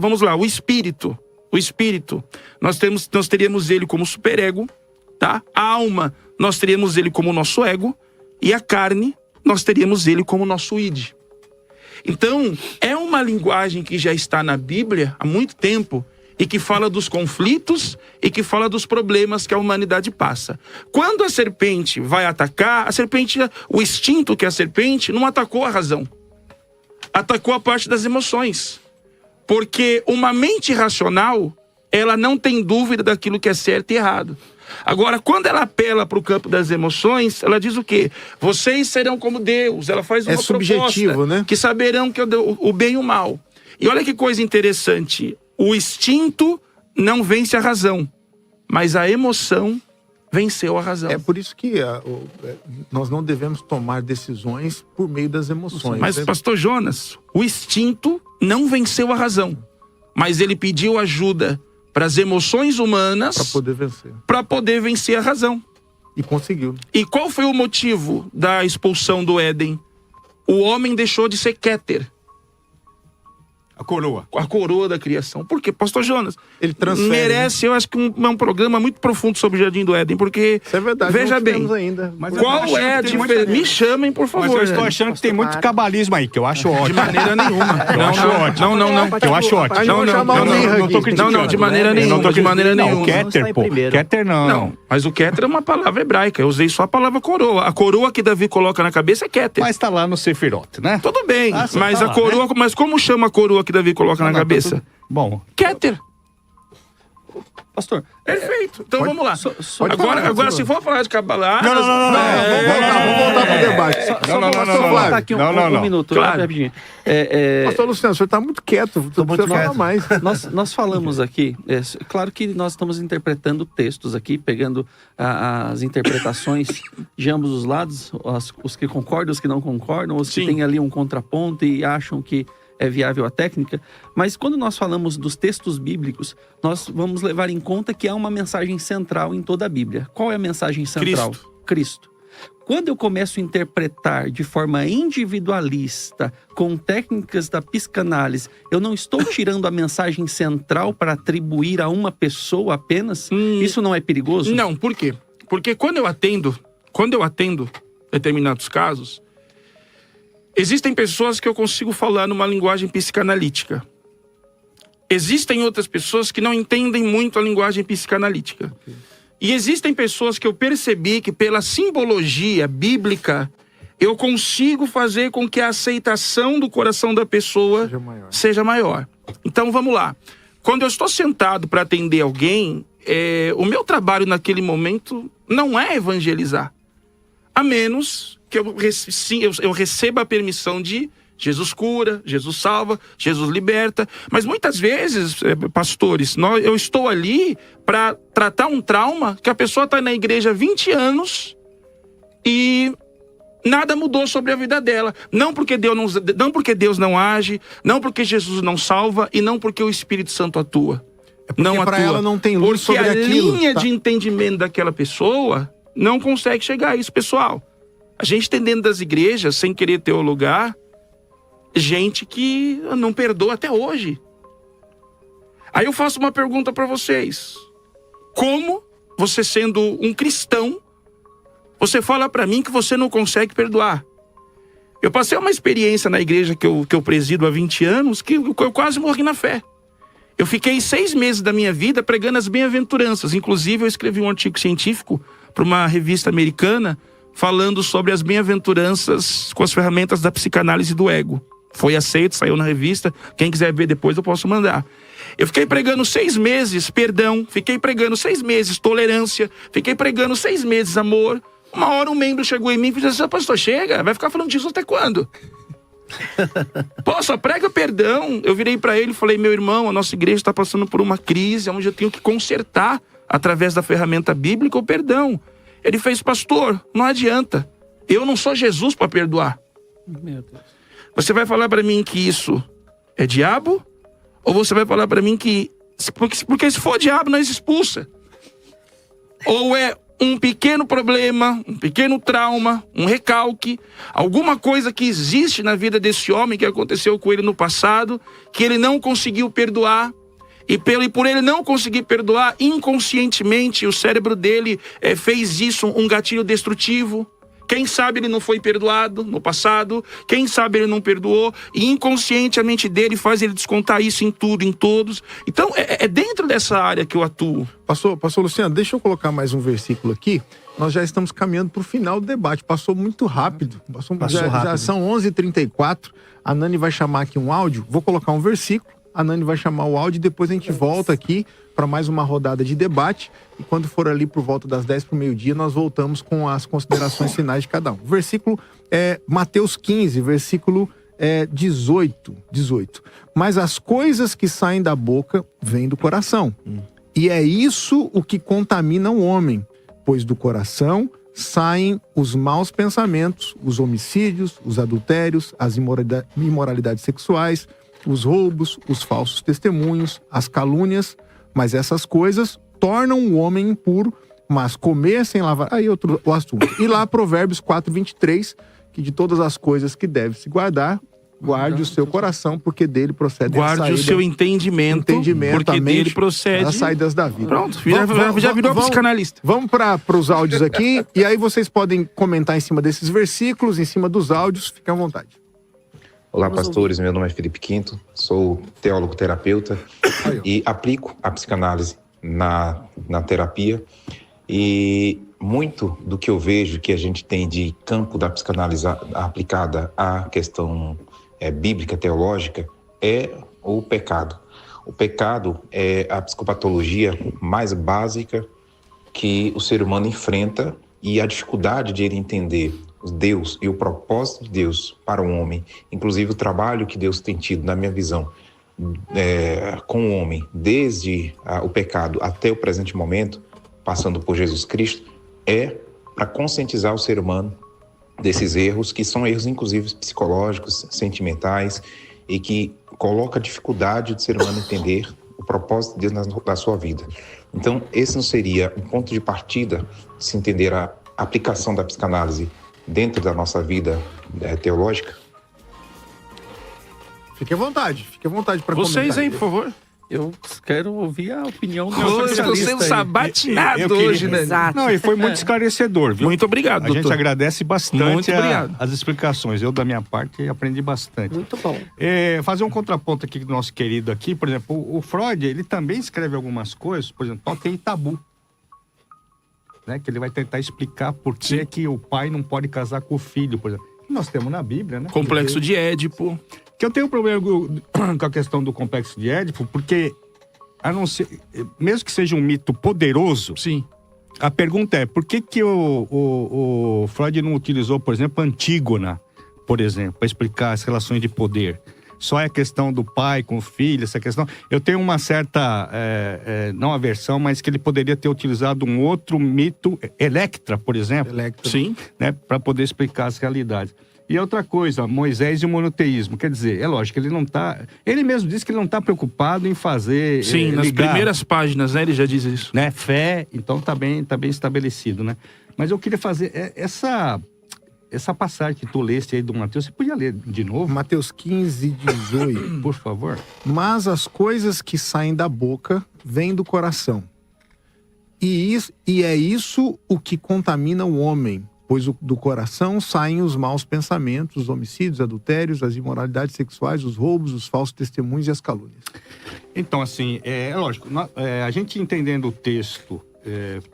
Vamos lá, o espírito. o espírito, nós teríamos ele como superego, tá? A alma, nós teríamos ele como nosso ego, e a carne, nós teríamos ele como nosso id. Então, é uma linguagem que já está na Bíblia há muito tempo e que fala dos conflitos e que fala dos problemas que a humanidade passa. Quando a serpente vai atacar, a serpente, o instinto que é a serpente, não atacou a razão. Atacou a parte das emoções. Porque uma mente racional, ela não tem dúvida daquilo que é certo e errado. Agora, quando ela apela para o campo das emoções, ela diz o quê? Vocês serão como Deus. Ela faz uma subjetivo, proposta, né? que saberão que o bem e o mal. E olha que coisa interessante. O instinto não vence a razão, mas a emoção venceu a razão. É por isso que nós não devemos tomar decisões por meio das emoções. Mas, pastor Jonas, o instinto não venceu a razão, mas ele pediu ajuda para as emoções humanas para poder vencer a razão. E conseguiu. E qual foi o motivo da expulsão do Éden? O homem deixou de ser Kéter. A coroa. A coroa da criação. Por quê? Pastor Jonas, ele transfere, merece, eu acho que um programa muito profundo sobre o Jardim do Éden, porque, isso é verdade, veja bem, ainda. Mas qual é a diferença? Me chamem, por favor. Mas eu estou achando que tem muito cabalismo aí, que eu acho ótimo. De maneira nenhuma. Eu acho ótimo. Não. Eu acho ótimo. Não tô criticando. Não, de maneira nenhuma. De maneira nenhuma. O Kéter, pô. Kéter não. Não, mas o Kéter é uma palavra hebraica. Eu usei só a palavra coroa. A coroa que Davi coloca na cabeça é Kéter. Mas tá lá no Sefirot, né? Tudo bem, mas tá a lá, coroa, né? mas como chama a coroa que Davi coloca na cabeça? Bom. Kéter. Pastor, Perfeito. Então vamos lá. falar, Agora se for falar de Kabbalah... Não. Vamos voltar pro debate. Não. Aqui um minuto, Claro. rapidinho. Pastor Luciano, o senhor está muito quieto. Você precisa falar mais. Nós falamos aqui, claro que nós estamos interpretando textos aqui, pegando as interpretações de ambos os lados, os que concordam, os que não concordam, os que Sim. têm ali um contraponto e acham que é viável a técnica, mas quando nós falamos dos textos bíblicos, nós vamos levar em conta que há uma mensagem central em toda a Bíblia. Qual é a mensagem central? Cristo. Quando eu começo a interpretar de forma individualista, com técnicas da psicanálise, eu não estou tirando a mensagem central para atribuir a uma pessoa apenas? Isso não é perigoso? Não, por quê? Porque quando eu atendo determinados casos, existem pessoas que eu consigo falar numa linguagem psicanalítica. Existem outras pessoas que não entendem muito a linguagem psicanalítica. E existem pessoas que eu percebi que pela simbologia bíblica, eu consigo fazer com que a aceitação do coração da pessoa seja maior. Então vamos lá. Quando eu estou sentado para atender alguém, o meu trabalho naquele momento não é evangelizar. A menos que eu receba a permissão de Jesus cura, Jesus salva, Jesus liberta. Mas muitas vezes, pastores, eu estou ali para tratar um trauma que a pessoa está na igreja há 20 anos e nada mudou sobre a vida dela. Não porque Deus não age, não porque Jesus não salva e não porque o Espírito Santo atua. Não para atua. ela não tem luz porque sobre a aquilo. linha de entendimento daquela pessoa não consegue chegar a isso, pessoal. A gente tem dentro das igrejas, sem querer teologar, gente que não perdoa até hoje. Aí eu faço uma pergunta para vocês. Como você, sendo um cristão, você fala para mim que você não consegue perdoar? Eu passei uma experiência na igreja que eu presido há 20 anos, que eu quase morri na fé. Eu fiquei 6 meses da minha vida pregando as bem-aventuranças. Inclusive, eu escrevi um artigo científico para uma revista americana falando sobre as bem-aventuranças com as ferramentas da psicanálise do ego. Foi aceito, saiu na revista. Quem quiser ver depois, eu posso mandar. Eu fiquei pregando 6 meses perdão, fiquei pregando 6 meses tolerância, fiquei pregando 6 meses amor. Uma hora um membro chegou em mim e disse assim: pastor, chega, vai ficar falando disso até quando? Pô, só prega perdão. Eu virei para ele e falei: meu irmão, a nossa igreja está passando por uma crise onde eu tenho que consertar, através da ferramenta bíblica, o perdão. Ele fez: pastor, não adianta, eu não sou Jesus para perdoar. Meu Deus. Você vai falar para mim que isso é diabo? Ou você vai falar para mim que... Porque se for diabo, nós expulsa. Ou é um pequeno problema, um pequeno trauma, um recalque, alguma coisa que existe na vida desse homem, que aconteceu com ele no passado, que ele não conseguiu perdoar. E por ele não conseguir perdoar, inconscientemente o cérebro dele fez isso um gatilho destrutivo. Quem sabe ele não foi perdoado no passado, quem sabe ele não perdoou, e inconsciente a mente dele faz ele descontar isso em tudo, em todos. Então é dentro dessa área que eu atuo. Pastor Luciano, deixa eu colocar mais um versículo aqui. Nós já estamos caminhando para o final do debate. Passou muito rápido. Já são 11h34. A Nani vai chamar aqui um áudio. Vou colocar um versículo. A Nani vai chamar o áudio e depois a gente volta aqui para mais uma rodada de debate. E quando for ali por volta das 10 para o meio-dia, nós voltamos com as considerações finais de cada um. O versículo é Mateus 15, versículo 18. Mas as coisas que saem da boca vêm do coração. E é isso o que contamina o homem, pois do coração saem os maus pensamentos, os homicídios, os adultérios, as imoralidades sexuais, os roubos, os falsos testemunhos, as calúnias, mas essas coisas tornam o homem impuro, mas comer sem lavar... Aí o assunto. E lá Provérbios 4:23, que de todas as coisas que deve se guardar, guarde o seu coração, porque dele procede a saída. Guarde o seu entendimento porque dele procede as saídas da vida. Pronto, já virou psicanalista. Vamos para os áudios aqui, e aí vocês podem comentar em cima desses versículos, em cima dos áudios, fiquem à vontade. Olá, pastores. Meu nome é Felipe Quinto, sou teólogo terapeuta e aplico a psicanálise na terapia. E muito do que eu vejo que a gente tem de campo da psicanálise aplicada à questão bíblica, teológica, é o pecado. O pecado é a psicopatologia mais básica que o ser humano enfrenta, e a dificuldade de ele entender Deus e o propósito de Deus para o homem, inclusive o trabalho que Deus tem tido, na minha visão, com o homem, desde o pecado até o presente momento, passando por Jesus Cristo, é para conscientizar o ser humano desses erros, que são erros inclusive psicológicos, sentimentais, e que coloca a dificuldade do ser humano entender o propósito de Deus na sua vida. Então, esse não seria um ponto de partida de se entender a aplicação da psicanálise dentro da nossa vida teológica? Fique à vontade para comentar. Vocês aí, por favor. Eu quero ouvir a opinião do Estou sendo sabatinado hoje, né? Exato. Não, e foi muito esclarecedor, viu? Muito obrigado, A doutor. gente agradece bastante Muito obrigado. as explicações. Eu, da minha parte, aprendi bastante. Muito bom. Fazer um contraponto aqui do nosso querido aqui, por exemplo, o Freud, ele também escreve algumas coisas, por exemplo, tem tabu. Né, que ele vai tentar explicar por que o pai não pode casar com o filho, por exemplo. Nós temos na Bíblia, né? Complexo de Édipo. Que eu tenho um problema com a questão do complexo de Édipo, porque, a não ser, mesmo que seja um mito poderoso, Sim. a pergunta é, por que o Freud não utilizou, por exemplo, Antígona, por exemplo, para explicar as relações de poder? Só é a questão do pai com o filho, essa questão... Eu tenho uma certa, não aversão, mas que ele poderia ter utilizado um outro mito, Electra, por exemplo. Sim. Né, para poder explicar as realidades. E outra coisa, Moisés e o monoteísmo. Quer dizer, é lógico, ele não está... Ele mesmo disse que ele não está preocupado em fazer... Sim, nas primeiras páginas, né? Ele já diz isso. Né, fé, então tá bem estabelecido, né? Mas eu queria fazer essa passagem que tu leste aí do Mateus, você podia ler de novo? Mateus 15:18. Por favor. Mas as coisas que saem da boca vêm do coração. E é isso o que contamina o homem, pois do coração saem os maus pensamentos, os homicídios, adultérios, as imoralidades sexuais, os roubos, os falsos testemunhos e as calúnias. Então, assim, é lógico, a gente entendendo o texto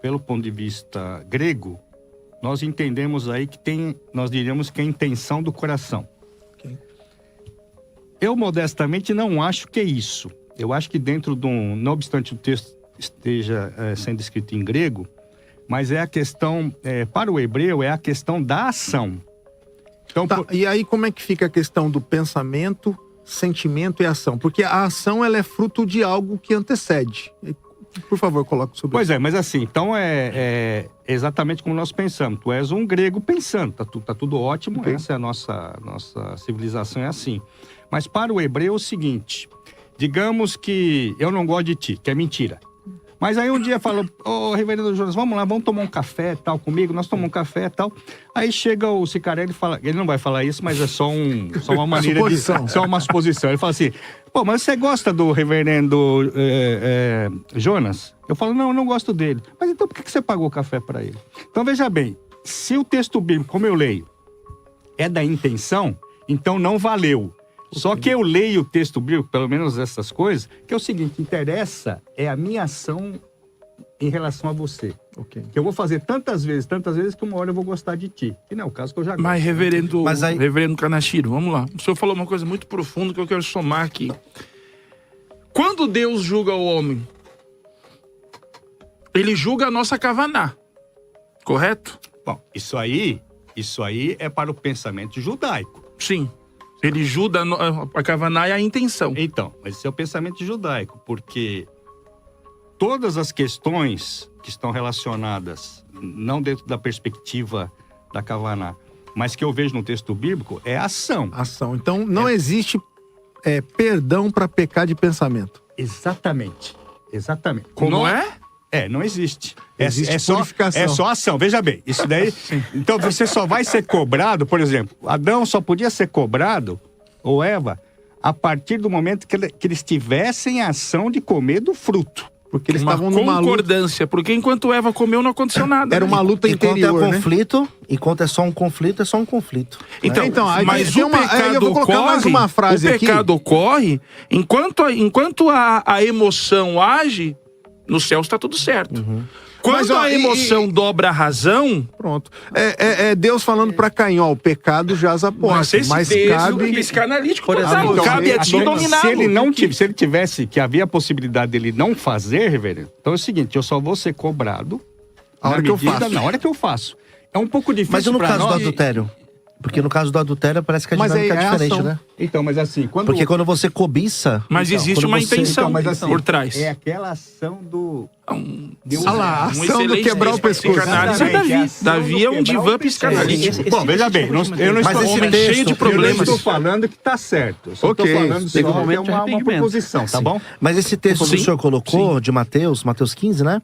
pelo ponto de vista grego, nós entendemos aí que nós diríamos que é a intenção do coração. Okay. Eu, modestamente, não acho que é isso. Eu acho que dentro de não obstante o texto esteja sendo escrito em grego, mas é a questão, para o hebreu, é a questão da ação. Então, E aí como é que fica a questão do pensamento, sentimento e ação? Porque a ação, ela é fruto de algo que antecede. Por favor, coloque sobre isso. Pois é, mas assim, então é exatamente como nós pensamos. Tu és um grego pensando, tá tudo ótimo, okay. Essa é a nossa civilização, é assim. Mas para o hebreu é o seguinte, digamos que eu não gosto de ti, que é mentira. Mas aí um dia falou, ô, reverendo Jonas, vamos lá, vamos tomar um café tal comigo, nós tomamos um café tal. Aí chega o Cicarelli e fala, ele não vai falar isso, mas é só uma maneira Suposição. só uma suposição. Ele fala assim, pô, mas você gosta do reverendo Jonas? Eu falo, não, eu não gosto dele. Mas então por que você pagou o café para ele? Então veja bem, se o texto bíblico, como eu leio, é da intenção, então não valeu. Só que eu leio o texto bíblico, pelo menos essas coisas, que é o seguinte, interessa é a minha ação em relação a você. Ok. Que eu vou fazer tantas vezes, que uma hora eu vou gostar de ti. Que não é o caso que eu já gosto. Mas, reverendo, Mas aí- reverendo Kanashiro, vamos lá. O senhor falou uma coisa muito profunda que eu quero somar aqui. Quando Deus julga o homem, ele julga a nossa kavaná, correto? Bom, isso aí é para o pensamento judaico. Sim. Ele julga a kavaná e a intenção. Então, mas esse é o pensamento judaico, porque todas as questões que estão relacionadas, não dentro da perspectiva da kavaná, mas que eu vejo no texto bíblico, é ação. Ação. Então, não existe perdão para pecar de pensamento. Exatamente. Exatamente. Como Não- é? não existe. Existe só, purificação. é só ação. Veja bem, isso daí... Então, você só vai ser cobrado, por exemplo, Adão só podia ser cobrado, ou Eva, a partir do momento que eles tivessem a ação de comer do fruto. Porque eles Uma estavam numa luta. concordância, porque enquanto Eva comeu não aconteceu nada. Era uma luta Enquanto interior, é né? conflito, enquanto é só um conflito, é só um conflito. Então, aí mas tem o uma- aí pecado eu vou colocar ocorre, mais uma frase o aqui. pecado ocorre enquanto a emoção age, no céu está tudo certo. Quando Mas, ó, a emoção dobra a razão, Pronto. É Deus falando para Caim, ó, o pecado jaz a porta. mas esse Mas texto cabe... psicanalítico, Por total, exemplo, cabe a ti dominar. Se ele tivesse, que havia a possibilidade dele não fazer, reverendo, então é o seguinte, eu só vou ser cobrado A hora na que eu medida- faço. Na hora que eu faço. É um pouco difícil Mas e no pra caso do nós- adultério? Porque no caso do adultério parece que a Mas dinâmica é é diferente, ação. né? Então, mas assim, quando... Porque quando você cobiça... Mas então, existe quando uma você- intenção Então, mas assim, por trás. é aquela ação do... Olha lá, a ação do excelente quebrar o texto pra pescoço. psicanálise é Exatamente, Davi. a ação Davi do é um quebrar divã o psicanalítico. Bom, veja bem, eu não estou... Mas esse Homem texto- cheio de Eu não problemas. estou falando que tá certo. Eu só Ok, estou falando teve um só que momento é de uma arrependimento. proposição, tá bom? Mas esse texto que Sim, o senhor colocou, de Mateus 15, né?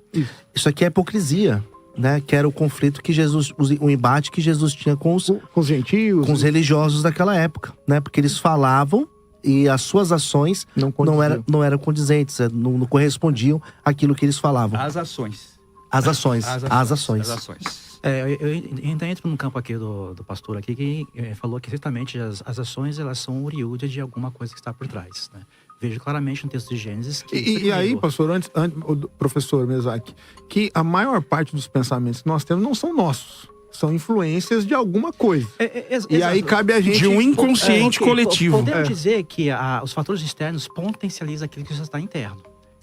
Isso aqui é hipocrisia, né? Que era o conflito que Jesus... O embate que Jesus tinha com os gentios. com os religiosos daquela época, né? Porque eles falavam e as suas ações não eram condizentes, não correspondiam àquilo que eles falavam. As ações. As ações. As ações. Eu ainda entro no campo aqui do pastor aqui, que falou que certamente as ações, elas são oriundas de alguma coisa que está por trás, né? Vejo claramente no texto de Gênesis que... E aí, pastor, antes, o professor Mesaque, que a maior parte dos pensamentos que nós temos não são nossos. São influências de alguma coisa. E aí cabe a gente... De um inconsciente coletivo. Podemos dizer que os fatores externos potencializam aquilo que já está interno.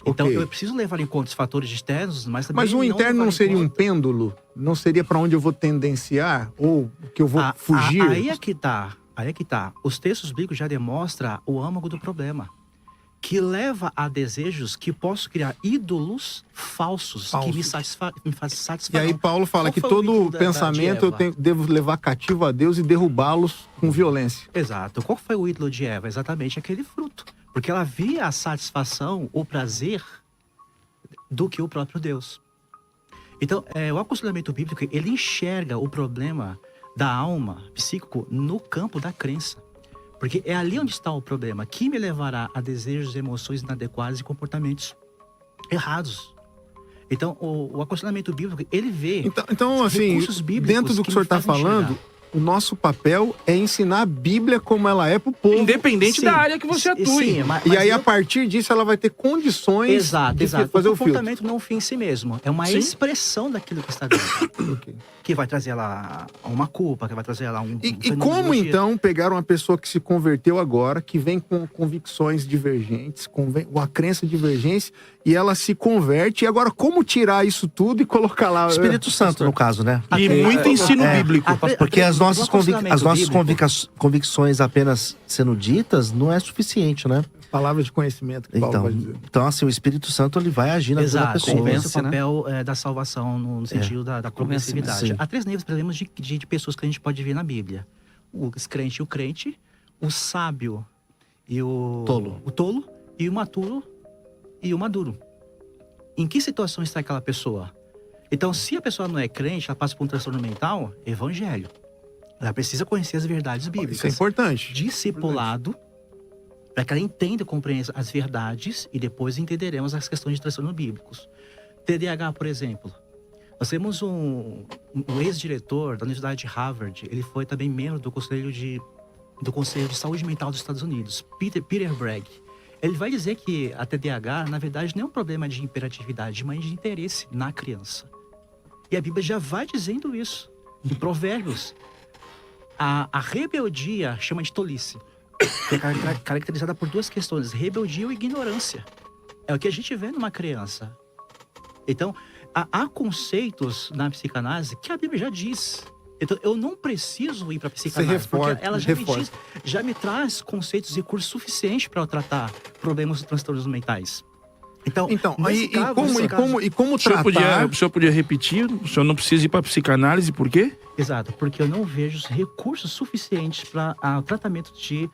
Então, Ok. eu preciso levar em conta os fatores externos, mas também Mas o interno não levar em seria um conta- pêndulo? Não seria para onde eu vou tendenciar? Ou que eu vou fugir? Aí é que tá. Os textos bíblicos já demonstram o âmago do problema. Que leva a desejos que posso criar ídolos falsos. Que me E satisfarão. aí Paulo fala Qual que foi o todo ídolo de pensamento eu Eva? devo levar cativo a Deus e derrubá-los com violência. Exato. Qual foi o ídolo de Eva? Exatamente aquele fruto. Porque ela via a satisfação, o prazer do que o próprio Deus. Então, o aconselhamento bíblico, ele enxerga o problema da alma psíquico no campo da crença. Porque é ali onde está o problema, que me levará a desejos, emoções inadequadas e comportamentos errados. Então, o aconselhamento bíblico, ele vê Então assim, recursos bíblicos dentro do que o me senhor está fazem falando, enxergar. o nosso papel é ensinar a Bíblia como ela é pro povo. Independente Sim, da área que você atue. sim, E aí, a partir disso, ela vai ter condições Exato. de fazer o o filtro. comportamento não é um fim em si mesmo. É uma Sim. expressão daquilo que está dentro. Ok. Que vai trazer ela uma culpa, que vai trazer ela um E fenômeno como, de- então, pegar uma pessoa que se converteu agora, que vem com convicções divergentes, com uma crença divergente, e ela se converte, e agora como tirar isso tudo e colocar lá... Espírito Santo, no caso, né? E muito ensino bíblico. Porque as nossas, o aconselhamento bíblico- convicções apenas sendo ditas não é suficiente, né? Palavras de conhecimento que Paulo vai dizer. Então, assim, o Espírito Santo ele vai agir na vida da Exato, pessoa. convence, esse é o né? papel da salvação no sentido da progressividade. Sim. Há 3 níveis, problemas de pessoas que a gente pode ver na Bíblia. O descrente e o crente, o sábio e o Tolo. o tolo, e o maturo e o maduro. em que situação está aquela pessoa. Então, se a pessoa não é crente, ela passa por um transtorno mental, evangelho. Ela precisa conhecer as verdades bíblicas. Isso é importante. Discipulado, para que ela entenda e compreenda as verdades e depois entenderemos as questões de transtornos bíblicos. TDAH, por exemplo. Nós temos um ex-diretor da Universidade de Harvard, ele foi também membro do Conselho de Saúde Mental dos Estados Unidos, Peter Bragg. Ele vai dizer que a TDAH, na verdade, não é um problema de hiperatividade, mas de interesse na criança. E a Bíblia já vai dizendo isso. Em Provérbios, a rebeldia chama de tolice. Que é caracterizada por duas questões, rebeldia ou ignorância. É o que a gente vê numa criança. Então, há conceitos na psicanálise que a Bíblia já diz. Então, eu não preciso ir para a psicanálise, porque ela já me traz conceitos e recursos suficientes para eu tratar problemas e transtornos mentais. Então como tratar... O senhor podia repetir? O senhor não precisa ir para a psicanálise, por quê? Exato, porque eu não vejo os recursos suficientes para o tratamento de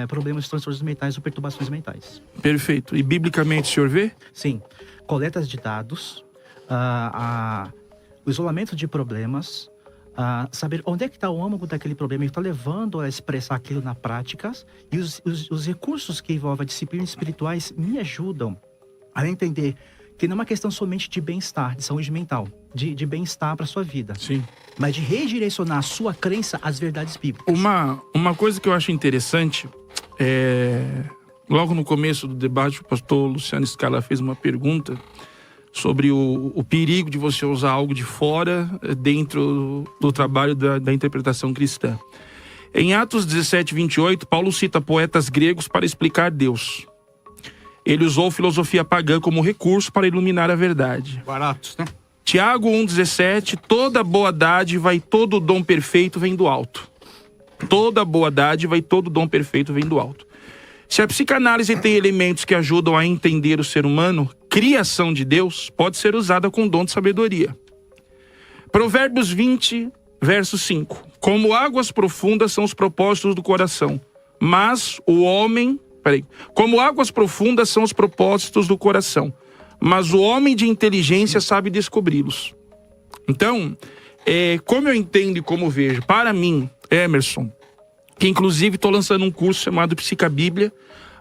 problemas de transtornos mentais ou perturbações mentais. Perfeito. E biblicamente o senhor vê? Sim. Coletas de dados, o isolamento de problemas, saber onde é que está o âmago daquele problema que está levando a expressar aquilo na prática, e os recursos que envolvem a disciplina espirituais me ajudam a entender que não é uma questão somente de bem-estar, de saúde mental, de bem-estar para a sua vida. Sim. Mas de redirecionar a sua crença às verdades bíblicas. Uma coisa que eu acho interessante logo no começo do debate, o pastor Luciano Scala fez uma pergunta sobre o perigo de você usar algo de fora dentro do trabalho da interpretação cristã. Em Atos 17, 28, Paulo cita poetas gregos para explicar Deus. Ele usou filosofia pagã como recurso para iluminar a verdade. Baratos, né? Tiago 1,17, toda boa dádiva e todo dom perfeito vem do alto. Toda boa dádiva e todo dom perfeito vem do alto. Se a psicanálise tem elementos que ajudam a entender o ser humano, criação de Deus pode ser usada com dom de sabedoria. Provérbios 20, verso 5. Como águas profundas são os propósitos do coração, mas o homem... Como águas profundas são os propósitos do coração, mas o homem de inteligência sabe descobri-los. Então, como eu entendo e como vejo, para mim, Emerson, que inclusive estou lançando um curso chamado Psicabíblia,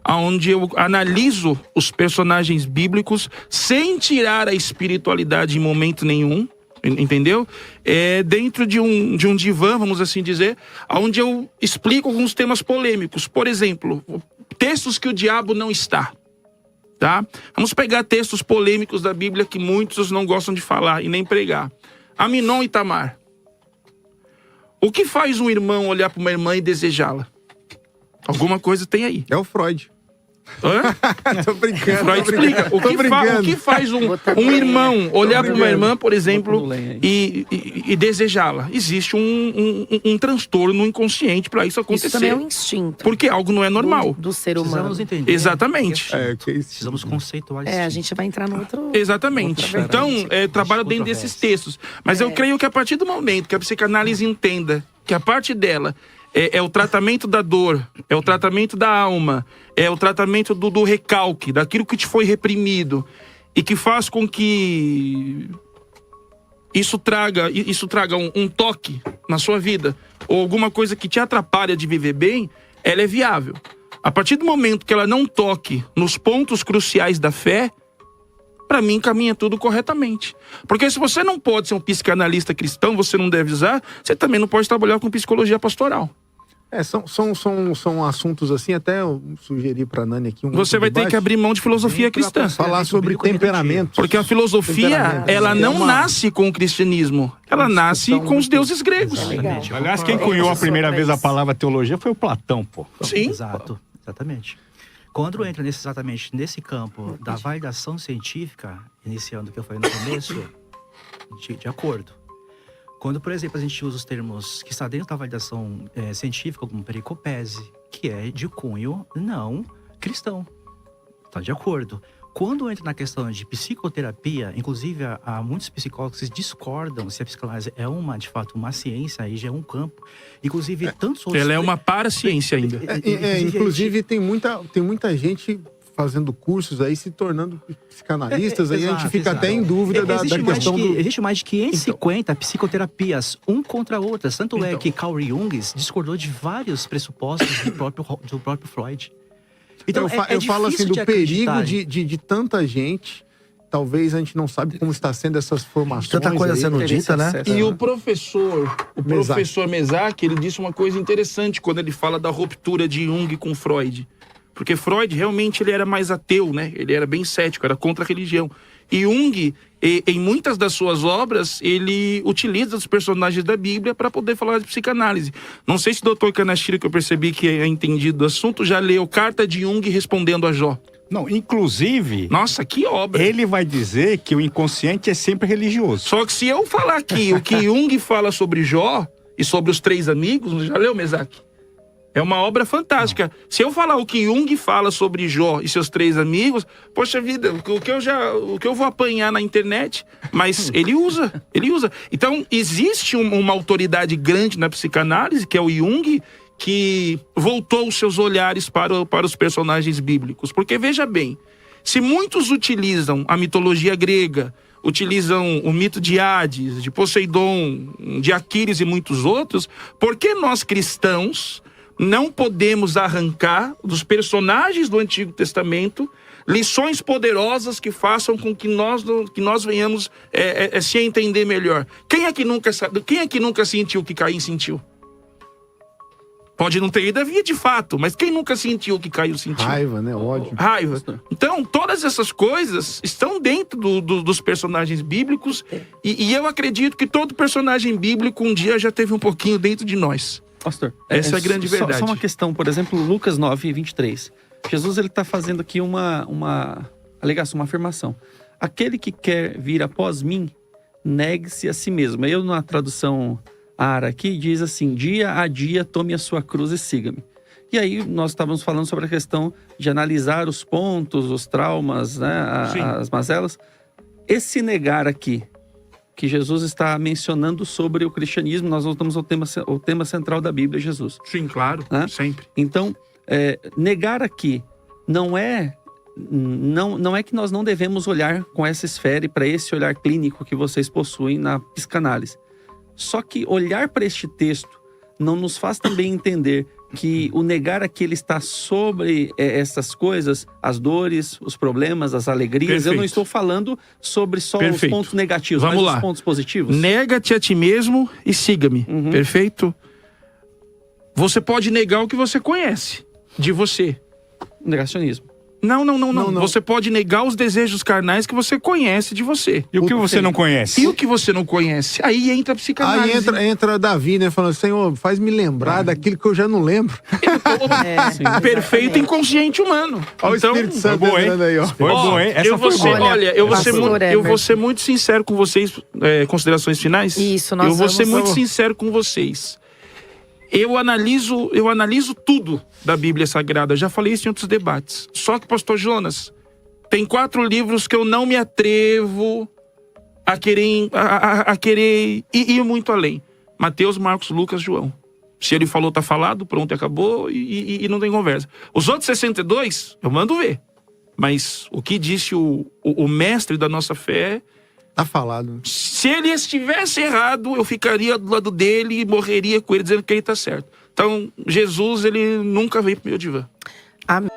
onde eu analiso os personagens bíblicos sem tirar a espiritualidade em momento nenhum, entendeu? Dentro de um divã, vamos assim dizer, onde eu explico alguns temas polêmicos. Por exemplo, textos que o diabo não está. Tá? Vamos pegar textos polêmicos da Bíblia que muitos não gostam de falar e nem pregar. Aminon e Tamar. O que faz um irmão olhar para uma irmã e desejá-la? Alguma coisa tem aí. É o Freud. Hã? Tô brincando. Freud explica. O que faz um irmão olhar para uma irmã, por exemplo, e desejá-la? Existe um transtorno inconsciente para isso acontecer. Isso também é um instinto. Porque algo não é normal. Do ser humano. Precisamos entender. Exatamente. Precisamos conceitualizar. A gente vai entrar no outro... Exatamente. Então, trabalho dentro desses textos. Mas eu creio que a partir do momento que a psicanálise entenda que a parte dela é o tratamento da dor, é o tratamento da alma, é o tratamento do recalque, daquilo que te foi reprimido, e que faz com que isso traga um toque na sua vida, ou alguma coisa que te atrapalha de viver bem, ela é viável. A partir do momento que ela não toque nos pontos cruciais da fé, para mim caminha tudo corretamente. Porque se você não pode ser um psicanalista cristão, você não deve usar, você também não pode trabalhar com psicologia pastoral. São assuntos assim, até eu sugeri pra Nani aqui você vai ter que abrir mão de filosofia cristã. Falar sobre temperamento. Porque a filosofia, ela não nasce com o cristianismo. Ela nasce com os deuses gregos. Aliás, quem cunhou a primeira vez a palavra teologia foi o Platão, pô. Sim. Exato, exatamente. Quando entra exatamente nesse campo da validação científica, iniciando o que eu falei no começo, de acordo. Quando, por exemplo, a gente usa os termos que está dentro da validação científica, como pericopese, que é de cunho não cristão. Está de acordo. Quando entra na questão de psicoterapia, inclusive há muitos psicólogos que discordam se a psicanálise é de fato uma ciência, aí já é um campo. Inclusive, tantos outros... Ela é uma paraciência ainda. Inclusive, tem muita gente fazendo cursos aí, se tornando psicanalistas, aí a gente Exato, fica exato. até em dúvida da questão do... Existe mais de 550 psicoterapias, contra outras. Tanto é que Carl Jung discordou de vários pressupostos do próprio Freud. Então, eu falo assim, do de perigo acreditar de tanta gente. Talvez a gente não sabe como está sendo essas formações. Tanta coisa aí. sendo dita, né? E o professor Mesaque, ele disse uma coisa interessante quando ele fala da ruptura de Jung com Freud. Porque Freud, realmente, ele era mais ateu, né? Ele era bem cético, era contra a religião. E Jung, em muitas das suas obras, ele utiliza os personagens da Bíblia para poder falar de psicanálise. Não sei se o Dr. Kanashiro, que eu percebi que é entendido do assunto, já leu Carta de Jung respondendo a Jó. Não, inclusive, Nossa, que obra! ele vai dizer que o inconsciente é sempre religioso. Só que se eu falar aqui o que Jung fala sobre Jó e sobre os 3 amigos, já leu, Mesaque? É uma obra fantástica. Se eu falar o que Jung fala sobre Jó e seus 3 amigos, poxa vida, o que eu vou apanhar na internet, mas ele usa. Então, existe uma autoridade grande na psicanálise, que é o Jung, que voltou os seus olhares para os personagens bíblicos. Porque, veja bem, se muitos utilizam a mitologia grega, utilizam o mito de Hades, de Poseidon, de Aquiles e muitos outros, por que nós cristãos não podemos arrancar dos personagens do Antigo Testamento lições poderosas que façam com que nós venhamos se entender melhor? Quem é que nunca sentiu o que Caim sentiu? Pode não ter ido a via de fato, mas quem nunca sentiu o que Caim sentiu? Raiva, né? Ódio. Raiva. Então, todas essas coisas estão dentro dos personagens bíblicos e eu acredito que todo personagem bíblico um dia já teve um pouquinho dentro de nós. Pastor, Essa é a grande verdade. Só uma questão, por exemplo, Lucas 9, 23. Jesus, ele está fazendo aqui uma alegação, uma afirmação. Aquele que quer vir após mim, negue-se a si mesmo. Eu, na tradução ARA aqui, diz assim, dia a dia tome a sua cruz e siga-me. E aí, nós estávamos falando sobre a questão de analisar os pontos, os traumas, né, as mazelas. Esse negar aqui, que Jesus está mencionando sobre o cristianismo, nós voltamos ao tema central da Bíblia, Jesus. Sim, claro, né? Sempre. Então, negar aqui não é que nós não devemos olhar com essa esfera e para esse olhar clínico que vocês possuem na psicanálise. Só que olhar para este texto não nos faz também entender que o negar aqui ele está sobre essas coisas, as dores, os problemas, as alegrias. Perfeito. Eu não estou falando sobre só os pontos negativos, Vamos mas lá. os pontos positivos. Nega-te a ti mesmo e siga-me. Uhum. Perfeito? Você pode negar o que você conhece de você. Negacionismo. Não. Você pode negar os desejos carnais que você conhece de você. E o que você não conhece? E o que você não conhece? Aí entra a psicanálise. Aí entra Davi, né? Falando, Senhor, faz-me lembrar daquilo que eu já não lembro. Perfeito inconsciente humano. Olha o Espírito Santo boa, hein? entrando aí, ó. Foi bom, hein? Essa foi boa. Olha, eu pastor vou ser muito sincero com vocês. Considerações finais? Isso, nós Eu vou ser vamos- muito sincero com vocês. Eu analiso tudo da Bíblia Sagrada. Eu já falei isso em outros debates. Só que, pastor Jonas, tem 4 livros que eu não me atrevo a querer ir muito além. Mateus, Marcos, Lucas, João. Se ele falou, tá falado, pronto, acabou e não tem conversa. Os outros 62, eu mando ver. Mas o que disse o mestre da nossa fé... Tá falado. Se ele estivesse errado, eu ficaria do lado dele e morreria com ele dizendo que ele tá certo. Então, Jesus, ele nunca veio pro meu divã. Amém.